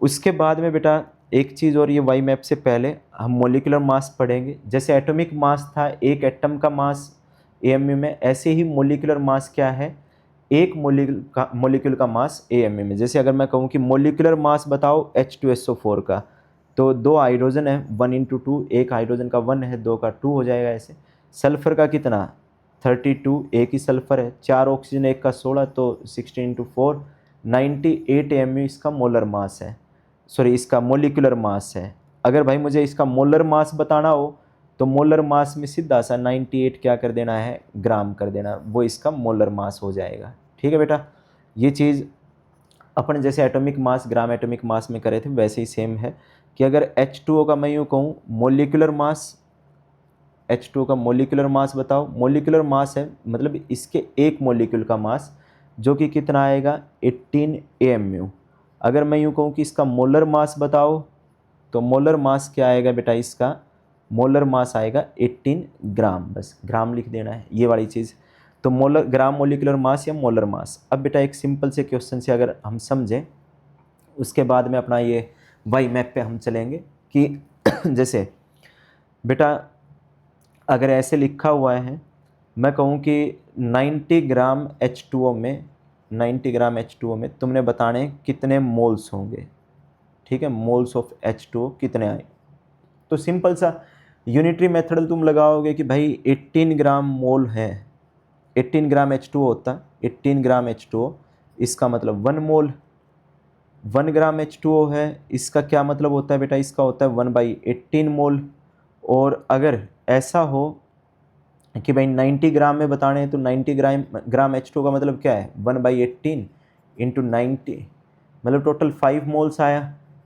उसके बाद में बेटा एक चीज़ और, ये वाई मैप से पहले हम मोलिकुलर मास पढ़ेंगे। जैसे एटॉमिक मास था एक एटम का मास AMU में, ऐसे ही मोलिकुलर मास क्या है, एक मोलिक्यूल का मास AMU में। जैसे अगर मैं कहूँ कि मोलिकुलर मास बताओ H2SO4 का, तो 2 हाइड्रोजन है 1 × 2, एक हाइड्रोजन का 1 है, 2 का 2 हो जाएगा ऐसे। सल्फर का कितना 32, एक ही सल्फर है, 4 ऑक्सीजन एक का 16, तो 16 × 4 98 AMU इसका मोलर मास है, सॉरी इसका मोलिकुलर मास है। अगर भाई मुझे इसका मोलर मास बताना हो तो मोलर मास में सीधा सा 98 क्या कर देना है, ग्राम कर देना, वो इसका मोलर मास हो जाएगा। ठीक है बेटा, ये चीज़ अपन जैसे atomic mass gram atomic mass में करे थे वैसे ही सेम है कि अगर H2O का मैं यूँ कहूँ मोलिकुलर मास, H2O का मोलिकुलर मास बताओ, मोलिकुलर मास है मतलब इसके एक मोलिक्यूल का मास, जो कि कितना आएगा 18 AMU। अगर मैं यूँ कहूँ कि इसका मोलर मास बताओ, तो मोलर मास क्या आएगा बेटा, इसका मोलर मास आएगा 18 ग्राम, बस ग्राम लिख देना है ये वाली चीज़। तो मोलर ग्राम मोलिकुलर मास या मोलर मास। अब बेटा एक सिंपल से क्वेश्चन से अगर हम समझें, उसके बाद में अपना ये वाई मैप पे हम चलेंगे कि जैसे बेटा अगर ऐसे लिखा हुआ है, मैं कहूँ कि 90 ग्राम H2O में, 90 ग्राम H2O में तुमने बताने कितने मोल्स होंगे, ठीक है, मोल्स ऑफ H2O कितने आए। तो सिंपल सा यूनिटरी मेथड तुम लगाओगे कि भाई 18 ग्राम मोल है, 18 ग्राम H2O होता है, 18 ग्राम H2O इसका मतलब 1 मोल, 1 ग्राम H2O है इसका क्या मतलब होता है बेटा, इसका होता है 1/18 मोल। और अगर ऐसा हो कि भाई 90 ग्राम में बताने हैं तो 90 ग्राम H2O का मतलब क्या है, 1/18 इंटू 90, मतलब टोटल 5 मोल्स आया।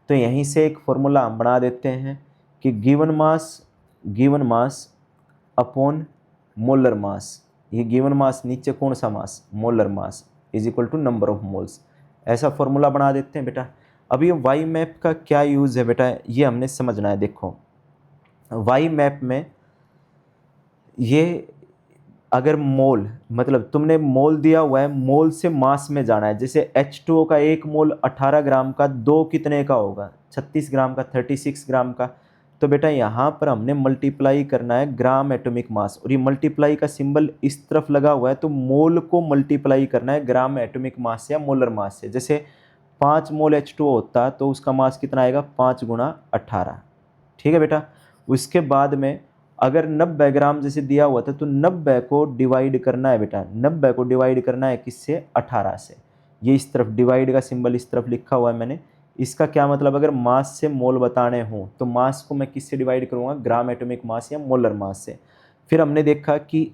तो यहीं से एक फॉर्मूला हम बना देते हैं कि given mass upon molar mass, ये गिवन मास नीचे कौन सा mass, molar mass is equal to number of moles, ऐसा फॉर्मूला बना देते हैं बेटा। अब ये वाई मैप का क्या यूज़ है बेटा, ये हमने समझना है। देखो वाई मैप में ये अगर मोल मतलब तुमने मोल दिया हुआ है, मोल से मास में जाना है। जैसे H2O का एक मोल 18 ग्राम का, 2 कितने का होगा 36 ग्राम का, 36 ग्राम का। तो बेटा यहाँ पर हमने मल्टीप्लाई करना है ग्राम एटॉमिक मास, और ये मल्टीप्लाई का सिंबल इस तरफ लगा हुआ है, तो मोल को मल्टीप्लाई करना है ग्राम एटॉमिक मास से या मोलर मास से। जैसे 5 मोल H2O होता तो उसका मास कितना आएगा 5 × 18, ठीक है बेटा। उसके बाद में अगर 90 ग्राम जैसे दिया हुआ था तो 90 को डिवाइड करना है बेटा, 90 को डिवाइड करना है किससे, 18 से। ये इस तरफ डिवाइड का सिंबल इस तरफ लिखा हुआ है मैंने इसका क्या मतलब, अगर मास से मोल बताने हों तो मास को मैं किससे डिवाइड करूँगा, ग्राम एटॉमिक मास या मोलर मास से। फिर हमने देखा कि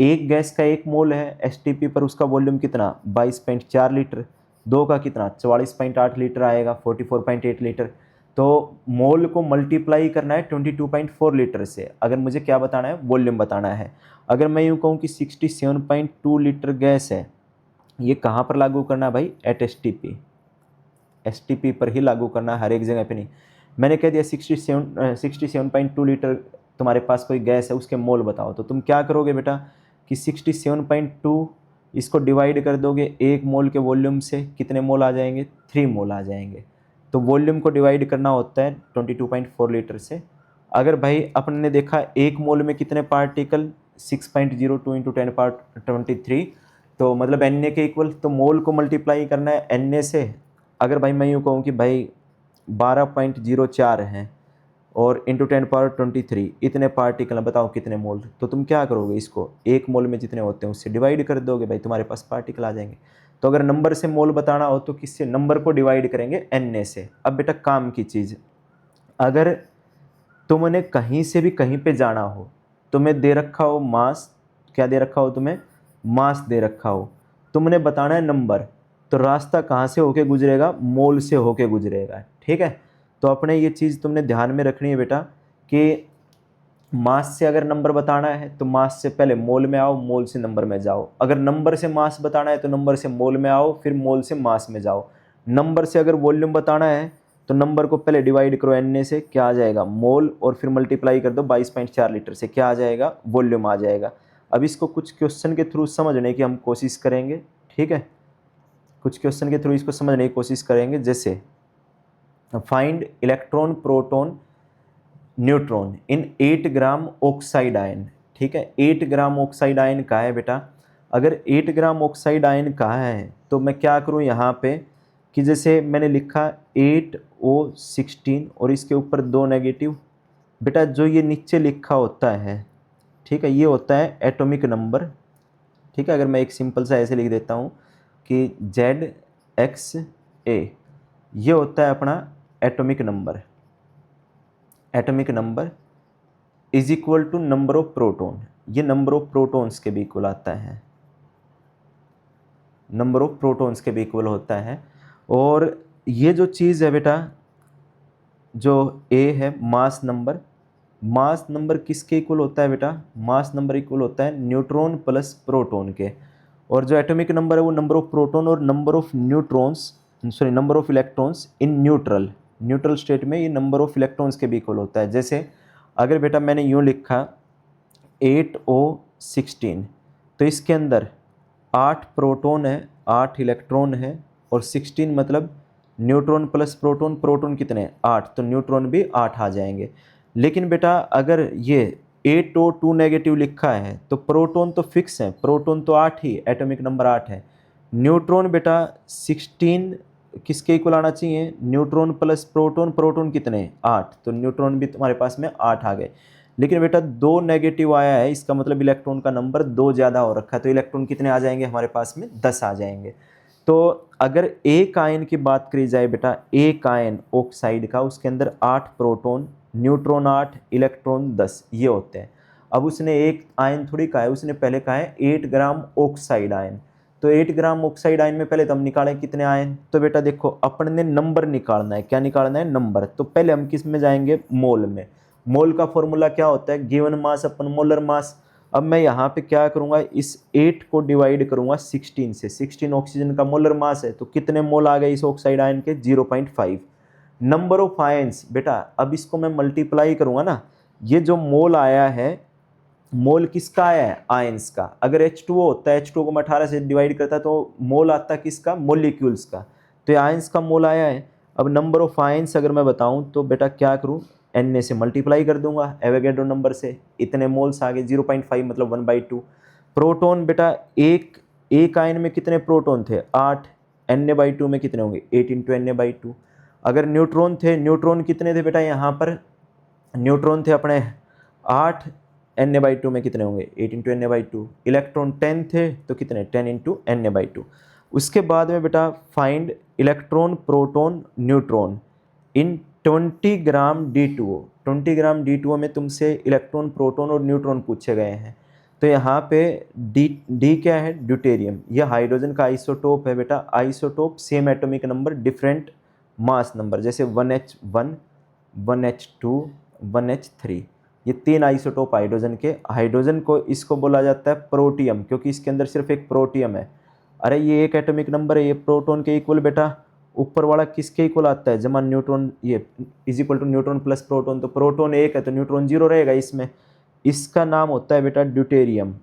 एक गैस का 1 मोल है एसटीपी पर, उसका वॉल्यूम कितना 22.4 लीटर, 2 का कितना 44.8 लीटर आएगा, 44.8 लीटर। तो मोल को मल्टीप्लाई करना है 22.4 लीटर से, अगर मुझे क्या बताना है, वॉल्यूम बताना है। अगर मैं यूँ कहूँ कि 67.2 लीटर गैस है, ये कहाँ पर लागू करना है भाई, एट एसटीपी पर ही लागू करना है, हर एक जगह पे नहीं। मैंने कह दिया 67.2 लीटर तुम्हारे पास कोई गैस है, उसके मोल बताओ, तो तुम क्या करोगे बेटा कि 67.2 इसको डिवाइड कर दोगे 1 मोल के वॉल्यूम से, कितने मोल आ जाएंगे, 3 मोल आ जाएंगे। तो वॉल्यूम को डिवाइड करना होता है 22.4 लीटर से। अगर भाई अपन ने देखा 1 मोल में कितने पार्टिकल, 6.02 इंटू 10⁻23, तो मतलब Na के इक्वल, तो मोल को मल्टीप्लाई करना है Na से। अगर भाई मैं यूँ कहूँ कि भाई 12.04 हैं और इंटू 10⁻23 इतने पार्टिकल, बताओ कितने मोल, तो तुम क्या करोगे, इसको 1 मोल में जितने होते हैं उससे डिवाइड कर दोगे, भाई तुम्हारे पास पार्टिकल आ जाएंगे। तो अगर नंबर से मोल बताना हो तो किससे, नंबर को डिवाइड करेंगे Na से। अब बेटा काम की चीज़, अगर तुमने कहीं से भी कहीं पे जाना हो, तुम्हें दे रखा हो मास, क्या दे रखा हो तुम्हें, मास दे रखा हो, तुमने बताना है नंबर, तो रास्ता कहाँ से होके गुजरेगा, मोल से होके गुजरेगा, ठीक है। तो अपने ये चीज़ तुमने ध्यान में रखनी है बेटा कि मास से अगर नंबर बताना है तो मास से पहले मोल में आओ, मोल से नंबर में जाओ। अगर नंबर से मास बताना है तो नंबर से मोल में आओ, फिर मोल से मास में जाओ। नंबर से अगर वॉल्यूम बताना है तो नंबर को पहले डिवाइड करो Na से, क्या आ जाएगा, मोल, और फिर मल्टीप्लाई कर दो 22.4 लीटर से, क्या आ जाएगा, वॉल्यूम आ जाएगा। अब इसको कुछ क्वेश्चन के थ्रू समझने की हम कोशिश करेंगे, ठीक है। कुछ क्वेश्चन के थ्रू इसको समझने की कोशिश करेंगे, जैसे फाइंड इलेक्ट्रॉन प्रोटॉन न्यूट्रॉन इन 8 ग्राम ऑक्साइड आयन, ठीक है। 8 ग्राम ऑक्साइड आयन का है बेटा, अगर 8 ग्राम ऑक्साइड आयन का है तो मैं क्या करूं यहाँ पे कि जैसे मैंने लिखा 8O16 और इसके ऊपर 2 नेगेटिव। बेटा जो ये नीचे लिखा होता है, ठीक है, ये होता है एटॉमिक नंबर, ठीक है। अगर मैं एक सिंपल सा ऐसे लिख देता हूँ कि ZXA, ये होता है अपना atomic number. Atomic number is equal to number of proton, ये नंबर ऑफ प्रोटॉन्स के भी इक्वल आता है, नंबर ऑफ प्रोटॉन्स के भी इक्वल होता है। और ये जो चीज़ है बेटा, जो A है मास नंबर, मास नंबर किसके इक्वल होता है बेटा, मास नंबर इक्वल होता है न्यूट्रॉन प्लस प्रोटॉन के। और जो एटॉमिक नंबर है वो नंबर ऑफ प्रोटॉन और number of neutrons, sorry number of electrons in neutral state में, ये नंबर ऑफ इलेक्ट्रॉन्स के भी इक्वल होता है। जैसे अगर बेटा मैंने यूँ लिखा 8O16, तो इसके अंदर 8 प्रोटॉन है, 8 इलेक्ट्रॉन है, और 16 मतलब न्यूट्रॉन प्लस प्रोटॉन, प्रोटॉन कितने 8, तो न्यूट्रॉन भी 8 आ जाएंगे। लेकिन बेटा अगर ये 8O2 नेगेटिव लिखा है तो प्रोटॉन तो फिक्स है, प्रोटॉन तो 8 ही, एटॉमिक नंबर 8 है। न्यूट्रॉन बेटा 16 किसके इक्वल आना चाहिए, न्यूट्रॉन प्लस प्रोटॉन, प्रोटॉन कितने 8, तो न्यूट्रॉन भी तुम्हारे पास में 8 आ गए। लेकिन बेटा 2 नेगेटिव आया है, इसका मतलब इलेक्ट्रॉन का नंबर 2 ज़्यादा हो रखा है, तो इलेक्ट्रॉन कितने आ जाएंगे हमारे पास में, 10 आ जाएंगे। तो अगर एक आयन की बात करी जाए बेटा, एक आयन ऑक्साइड का, उसके अंदर 8 प्रोटॉन, न्यूट्रॉन 8, इलेक्ट्रॉन 10 ये होते हैं। अब उसने एक आयन थोड़ी कहा है, उसने पहले कहा है 8 ग्राम ऑक्साइड आयन। तो 8 ग्राम ऑक्साइड आयन में पहले तो हम निकालें कितने आयन, तो बेटा देखो अपन ने नंबर निकालना है, क्या निकालना है, नंबर। तो पहले हम किस में जाएंगे, मोल में। मोल का फॉर्मूला क्या होता है, गिवन मास अपन मोलर मास। अब मैं यहाँ पे क्या करूँगा, इस 8 को डिवाइड करूँगा 16 से, 16 ऑक्सीजन का मोलर मास है, तो कितने मोल आ गए इस ऑक्साइड आयन के, 0.5। नंबर ऑफ आयन्स बेटा, अब इसको मैं मल्टीप्लाई करूँगा ना, ये जो मोल आया है, मोल किसका आया है, आयंस का। अगर H2O होता है, H2O को मैं 18 से डिवाइड करता तो मोल आता किसका, मोलिक्यूल्स का। तो ये आयंस का मोल आया है। अब नंबर ऑफ आयंस अगर मैं बताऊं तो बेटा क्या करूं, Na से मल्टीप्लाई कर दूंगा एवोगैड्रो नंबर से, इतने मोल्स आ गए, 0.5 मतलब 1/2। प्रोटॉन बेटा एक आयन में कितने प्रोटॉन थे, 8, Na/2 में कितने होंगे, 8 इंटू Na/2। अगर न्यूट्रॉन थे, न्यूट्रॉन कितने थे बेटा, यहाँ पर न्यूट्रॉन थे अपने 8, Na/2 में कितने होंगे, 8 इंटू Na/2। इलेक्ट्रॉन 10 थे तो कितने, 10 इंटू Na/2। उसके बाद में बेटा फाइंड इलेक्ट्रॉन प्रोटॉन न्यूट्रॉन इन 20 ग्राम D2O। 20 ग्राम D2O में तुमसे इलेक्ट्रॉन प्रोटॉन और न्यूट्रॉन पूछे गए हैं। तो यहाँ पे डी क्या है, ड्यूटेरियम। यह हाइड्रोजन का आइसोटोप है बेटा। Isotope same atomic number different mass number, जैसे 1H1 1H2 1H3, ये 3 आइसोटोप हाइड्रोजन के। हाइड्रोजन को इसको बोला जाता है प्रोटियम, क्योंकि इसके अंदर सिर्फ एक प्रोटियम है। अरे ये एक एटॉमिक नंबर है, ये प्रोटॉन के इक्वल बेटा। ऊपर वाला किसके इक्वल आता है, जमा न्यूट्रॉन, ये is equal to neutron plus proton. तो प्रोटॉन 1 है तो न्यूट्रॉन 0 रहेगा इसमें। इसका नाम होता है बेटा ड्यूटेरियम।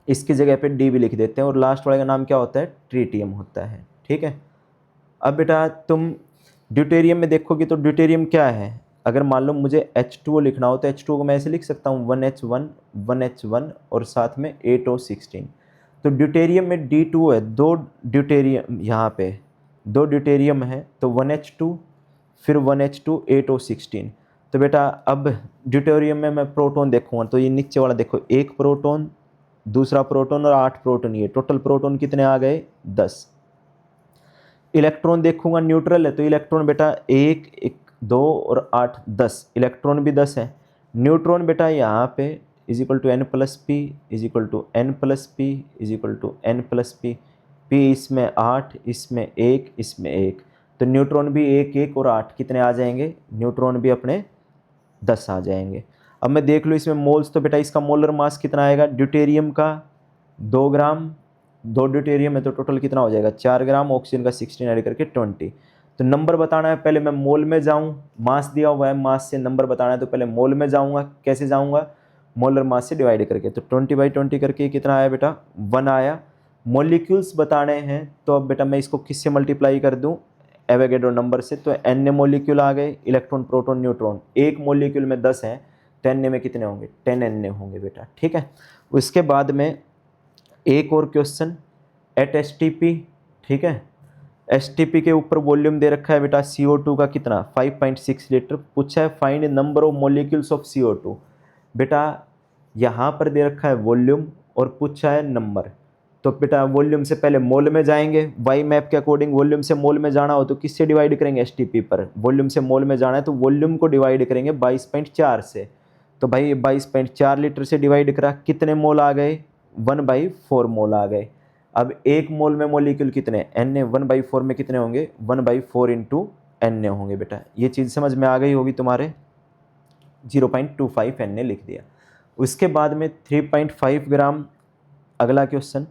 इसकी जगह पे डी भी लिख देते हैं। और लास्ट वाले का नाम क्या होता है, ट्रीटियम होता है। ठीक है। अब बेटा तुम ड्यूटेरियम में देखोगे तो ड्यूटेरियम क्या है। अगर मान लो मुझे H2O लिखना हो तो H2O को मैं ऐसे लिख सकता हूँ 1H1 1H1 और साथ में 8O16। तो ड्यूटेरियम में D2 है, 2 ड्यूटेरियम, यहाँ पे 2 ड्यूटेरियम है तो 1H2 फिर 1H2 8O16। तो बेटा अब ड्यूटेरियम में मैं प्रोटॉन देखूँगा तो ये नीचे वाला देखो, 1 प्रोटॉन, दूसरा प्रोटॉन और 8 प्रोटॉन। ये टोटल प्रोटॉन कितने आ गए, 10। इलेक्ट्रॉन देखूंगा न्यूट्रल है तो इलेक्ट्रॉन बेटा 1 1 2 और 8 10, इलेक्ट्रॉन भी 10 है। न्यूट्रॉन बेटा यहाँ पे is equal to N plus P is equal to N plus P is equal to N plus P. P इसमें 8, इसमें 1, इसमें 1, तो न्यूट्रॉन भी 1 1 और 8 कितने आ जाएंगे, न्यूट्रॉन भी अपने 10 आ जाएंगे। अब मैं देख लूँ इसमें मोल्स, तो बेटा इसका मोलर मास कितना आएगा, ड्यूटेरियम का 2 ग्राम, 2 ड्यूटेरियम है तो टोटल कितना हो जाएगा 4 ग्राम, ऑक्सीजन का 16 ऐड करके 20। तो नंबर बताना है, पहले मैं मोल में जाऊं, मास दिया हुआ है, मास से नंबर बताना है तो पहले मोल में जाऊंगा। कैसे जाऊंगा, मोलर मास से डिवाइड करके। तो 20/20 करके कितना आया बेटा, 1 आया। मॉलिक्यूल्स बताने हैं तो अब बेटा मैं इसको किससे मल्टीप्लाई कर दूं, एवोगैड्रो नंबर से। तो N मॉलिक्यूल आ गए, इलेक्ट्रॉन प्रोटॉन न्यूट्रॉन। एक मॉलिक्यूल में 10 है तो N में कितने होंगे, 10 N होंगे बेटा। ठीक है। उसके बाद में एक और क्वेश्चन एट STP। ठीक है, STP के ऊपर वॉल्यूम दे रखा है बेटा CO2 का कितना, 5.6 लीटर। पूछा है find number of molecules of CO2। बेटा यहाँ पर दे रखा है वॉल्यूम और पूछा है नंबर। तो बेटा वॉल्यूम से पहले मोल में जाएंगे, वाई मैप के अकॉर्डिंग वॉल्यूम से मोल में जाना हो तो किससे डिवाइड करेंगे, STP पर। वॉल्यूम से मोल में जाना है तो वॉल्यूम को डिवाइड करेंगे 22.4 से। तो भाई 22.4 लीटर से डिवाइड करा, कितने मोल आ गए, 1/4 मोल आ गए। अब एक मोल में मॉलिक्यूल कितने, Na, 1/4 में कितने होंगे, 1/4 इंटू Na होंगे बेटा। ये चीज़ समझ में आ गई होगी तुम्हारे, 0.25 Na लिख दिया। उसके बाद में 3.5 ग्राम, अगला क्वेश्चन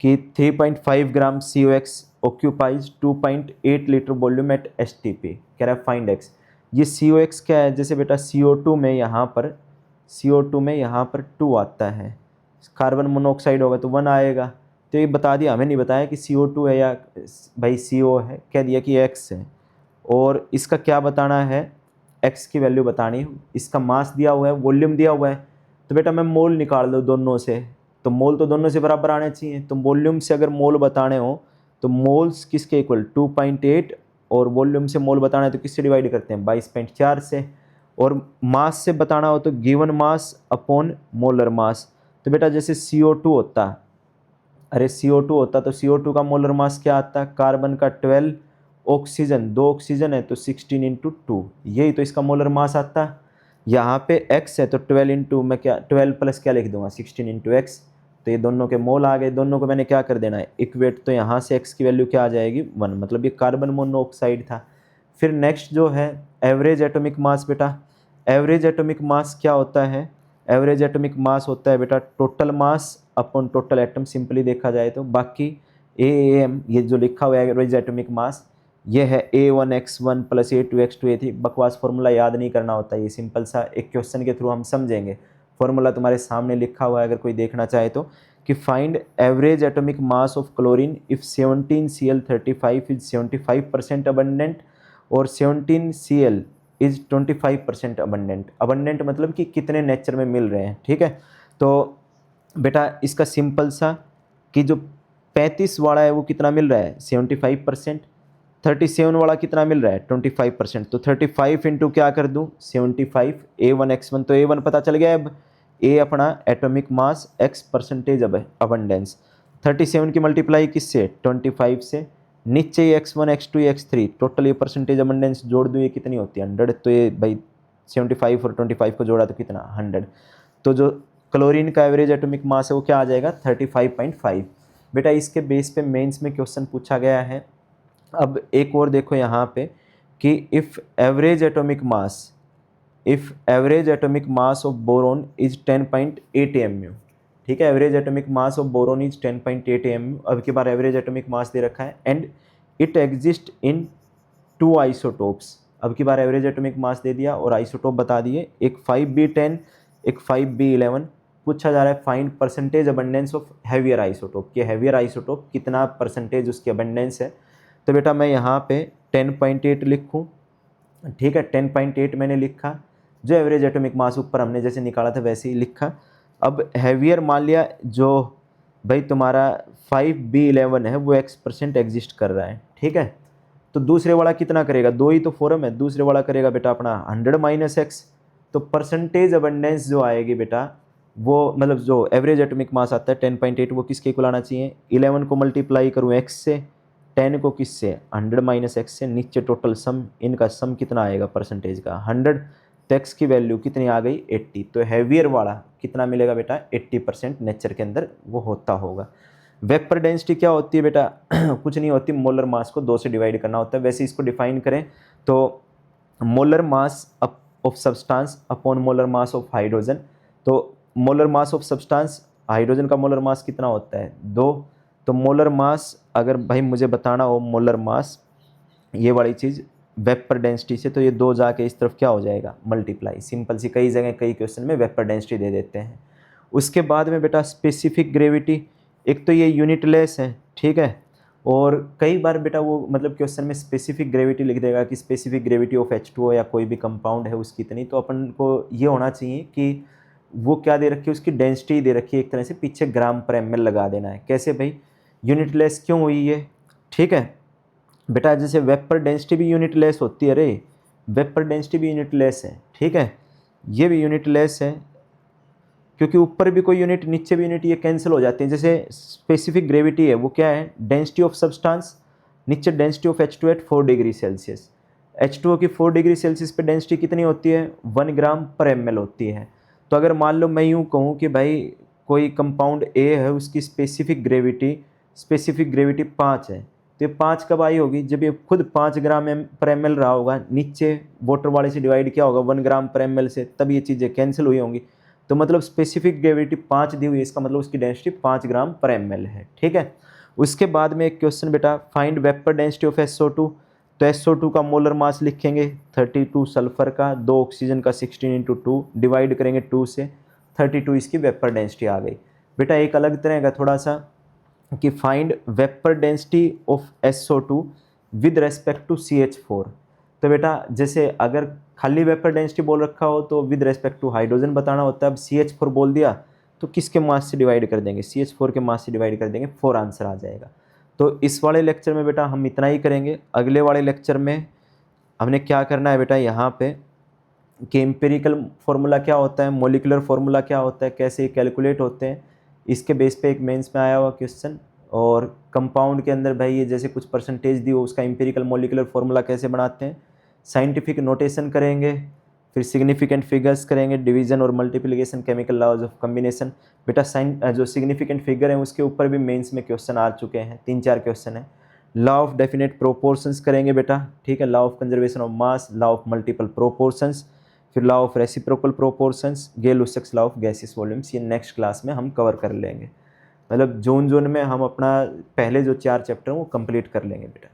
कि 3.5 ग्राम COX occupies 2.8 litre volume at STP। कह रहा है फाइंड X। ये COX क्या है, जैसे बेटा CO2 में यहाँ पर 2 आता है, कार्बन मोनोऑक्साइड होगा तो 1 आएगा। तो ये बता दिया, हमें नहीं बताया कि CO2 है या भाई CO है, कह दिया कि X है। और इसका क्या बताना है, X की वैल्यू बतानी है। इसका मास दिया हुआ है, वॉल्यूम दिया हुआ है। तो बेटा मैं मोल निकाल दो दोनों से, तो मोल तो दोनों से बराबर आने चाहिए। तो वॉल्यूम से अगर मोल बताने हो तो मोल्स किसके इक्वल, 2.8, और वॉल्यूम से मोल बताना है तो किससे डिवाइड करते हैं, 22.4 से। और मास से बताना हो तो गिवन मास अपॉन मोलर मास। तो बेटा जैसे CO2 होता, अरे CO2 होता तो CO2 का मोलर मास क्या आता, कार्बन का 12, ऑक्सीजन 2 ऑक्सीजन है तो 16 इंटू 2, यही तो इसका मोलर मास आता। यहाँ पे X है तो 12 इंटू मैं क्या 12 प्लस क्या लिख दूंगा 16 इंटू एक्स। तो ये दोनों के मोल आ गए, दोनों को मैंने क्या कर देना है इक्वेट। तो यहाँ से X की वैल्यू क्या आ जाएगी 1, मतलब ये कार्बन मोनोऑक्साइड था। फिर नेक्स्ट जो है एवरेज एटॉमिक मास। बेटा एवरेज एटॉमिक मास क्या होता है, एवरेज एटॉमिक मास होता है बेटा total mass upon total atom, simply देखा जाए तो। बाकी AAM ये जो लिखा हुआ है एवरेज एटॉमिक मास, ये है A1X1 प्लस A2X2 A3। बकवास फॉर्मूला याद नहीं करना होता, ये सिंपल सा एक क्वेश्चन के थ्रू हम समझेंगे। फॉर्मूला तुम्हारे सामने लिखा हुआ है अगर कोई देखना चाहे तो, कि find average atomic mass of chlorine if 17Cl35 is 75% abundant और 17Cl इज 25% अबंडेंट। अबंडेंट मतलब कि कितने नेचर में मिल रहे हैं। ठीक है, तो बेटा इसका सिंपल सा कि जो 35 वाला है वो कितना मिल रहा है 75%, 37 वाला कितना मिल रहा है 25%। तो 35 इंटू क्या कर दूँ 75, A1X1, तो A1 पता चल गया। अब A अपना एटॉमिक मास, X परसेंटेज अब अबंडेंस। 37 की मल्टीप्लाई किससे, 25 से, नीचे ये x1 x2 x3, टोटल ये परसेंटेज अबंडेंस जोड़ दूँ ये कितनी होती है 100, तो ये भाई 75 और 25 को जोड़ा तो कितना 100, तो जो क्लोरीन का एवरेज एटॉमिक मास है वो क्या आ जाएगा 35.5। बेटा इसके बेस पे मेंस में क्वेश्चन पूछा गया है। अब एक और देखो यहाँ पे कि if average atomic mass of boron is 10.8 AMU, ठीक है, average atomic mass of boron is 10.8 AMU। अब की बार एवरेज एटॉमिक मास दे रखा है and it exist in 2 isotopes. अब की बार एवरेज एटॉमिक मास दे दिया और आइसोटोप बता दिए, एक 5B10 एक 5B11। पूछा जा रहा है find percentage abundance of heavier isotope, कि हैवियर आइसोटोप कितना परसेंटेज उसकी अबंडेंस है। तो बेटा मैं यहाँ पे 10.8 लिखूँ, ठीक है, 10.8 मैंने लिखा, जो एवरेज एटॉमिक मास ऊपर हमने जैसे निकाला था वैसे ही लिखा। अब हैवियर मान लिया जो भाई तुम्हारा 5B11 है वो X% एग्जिस्ट कर रहा है, ठीक है, तो दूसरे वाला कितना करेगा, 2 ही तो फॉर्म है, दूसरे वाला करेगा बेटा अपना 100 - X, तो परसेंटेज अबंडेंस जो आएगी बेटा वो मतलब जो एवरेज एटॉमिक मास आता है 10.8 वो किसके इक्वल आना चाहिए, 11 को मल्टीप्लाई करूँ x से, 10 को किससे 100 - X से, नीचे टोटल सम, इनका सम कितना आएगा परसेंटेज का 100, तो x की वैल्यू कितनी आ गई 80। तो हैवियर वाला कितना मिलेगा बेटा 80% नेचर के अंदर वो होता होगा। वेपर डेंसिटी क्या होती है बेटा कुछ नहीं होती, मोलर मास को 2 से डिवाइड करना होता है। वैसे इसको डिफाइन करें तो molar mass of substance upon molar mass of hydrogen, तो molar mass of substance, hydrogen का मोलर मास कितना होता है 2, तो मोलर मास अगर भाई मुझे बताना हो मोलर मास ये वाली चीज़ वेपर डेंसिटी से, तो ये 2 जाके इस तरफ क्या हो जाएगा मल्टीप्लाई, सिंपल सी, कई जगह कई क्वेश्चन में वेपर डेंसिटी दे देते हैं। उसके बाद में बेटा स्पेसिफिक ग्रेविटी, एक तो ये यूनिटलेस है, ठीक है, और कई बार बेटा वो मतलब क्वेश्चन में स्पेसिफिक ग्रेविटी लिख देगा कि स्पेसिफिक ग्रेविटी ऑफ H2O या कोई भी कंपाउंड है उसकी इतनी, तो अपन को ये होना चाहिए कि वो क्या दे रखी है उसकी डेंसिटी दे रखी है, एक तरह से पीछे ग्राम पर ml लगा देना है। कैसे भाई, यूनिटलेस क्यों हुई है, ठीक है बेटा, जैसे वेपर डेंसिटी भी यूनिटलेस होती है, अरे वेपर डेंसिटी भी यूनिटलेस है, ठीक है, ये भी यूनिटलेस है क्योंकि ऊपर भी कोई यूनिट नीचे भी यूनिट, ये कैंसिल हो जाते हैं। जैसे स्पेसिफिक ग्रेविटी है वो क्या है, डेंसिटी ऑफ सब्सटेंस, नीचे density of H2 at 4 degree Celsius, H2O की 4 डिग्री सेल्सियस पे डेंसिटी कितनी होती है 1 ग्राम पर ml होती है। तो अगर मान लो मैं यूँ कहूँ कि भाई कोई कंपाउंड A है उसकी स्पेसिफिक ग्रेविटी 5 है, तो ये 5 कब आई होगी, जब ये खुद 5 ग्राम पर ml रहा होगा, नीचे वाटर वाले से डिवाइड किया होगा 1 ग्राम पर ml से, तब ये चीज़ें कैंसिल हुई होंगी। तो मतलब स्पेसिफिक ग्रेविटी 5 दी हुई है, इसका मतलब उसकी डेंसिटी 5 ग्राम पर ml है, ठीक है। उसके बाद में एक क्वेश्चन बेटा, find vapour density of SO2, तो SO2 का मोलर मास लिखेंगे 32 सल्फर का, 2 ऑक्सीजन का 16 × 2 डिवाइड करेंगे 2 से, 32 इसकी वेपर डेंसिटी आ गई। बेटा एक अलग तरह का थोड़ा सा कि find vapour density of SO2 with respect to CH4, तो बेटा जैसे अगर खाली वेपर डेंसिटी बोल रखा हो तो विद रेस्पेक्ट टू हाइड्रोजन बताना होता है। अब CH4 बोल दिया तो किसके मास से डिवाइड कर देंगे, CH4 के मास से डिवाइड कर देंगे, 4 आंसर आ जाएगा। तो इस वाले लेक्चर में बेटा हम इतना ही करेंगे। अगले वाले लेक्चर में हमने क्या करना है बेटा, यहाँ पे कि एम्पिरिकल फार्मूला क्या होता है, मॉलिक्यूलर फार्मूला क्या होता है, कैसे कैलकुलेट होते हैं, इसके बेस पे एक मेंस में आया हुआ क्वेश्चन, और कंपाउंड के अंदर भाई ये जैसे कुछ परसेंटेज दी हो उसका एम्पिरिकल मॉलिक्यूलर फार्मूला कैसे बनाते हैं, साइंटिफिक नोटेशन करेंगे, फिर सिग्निफिकेंट फिगर्स करेंगे, डिवीजन और multiplication, chemical laws of combination. बेटा जो सिग्निफिकेंट फिगर है उसके ऊपर भी मेंस में क्वेश्चन आ चुके हैं, 3-4 क्वेश्चन है। लॉ ऑफ डेफिनेट प्रोपोर्शंस करेंगे बेटा, ठीक है, law of conservation of mass, law of multiple proportions, फिर law of reciprocal proportions, Gay Lussac's law of gaseous volumes, ये नेक्स्ट क्लास में हम कवर कर लेंगे। मतलब जोन में हम अपना पहले जो 4 चैप्टर हैं वो कंप्लीट कर लेंगे बेटा।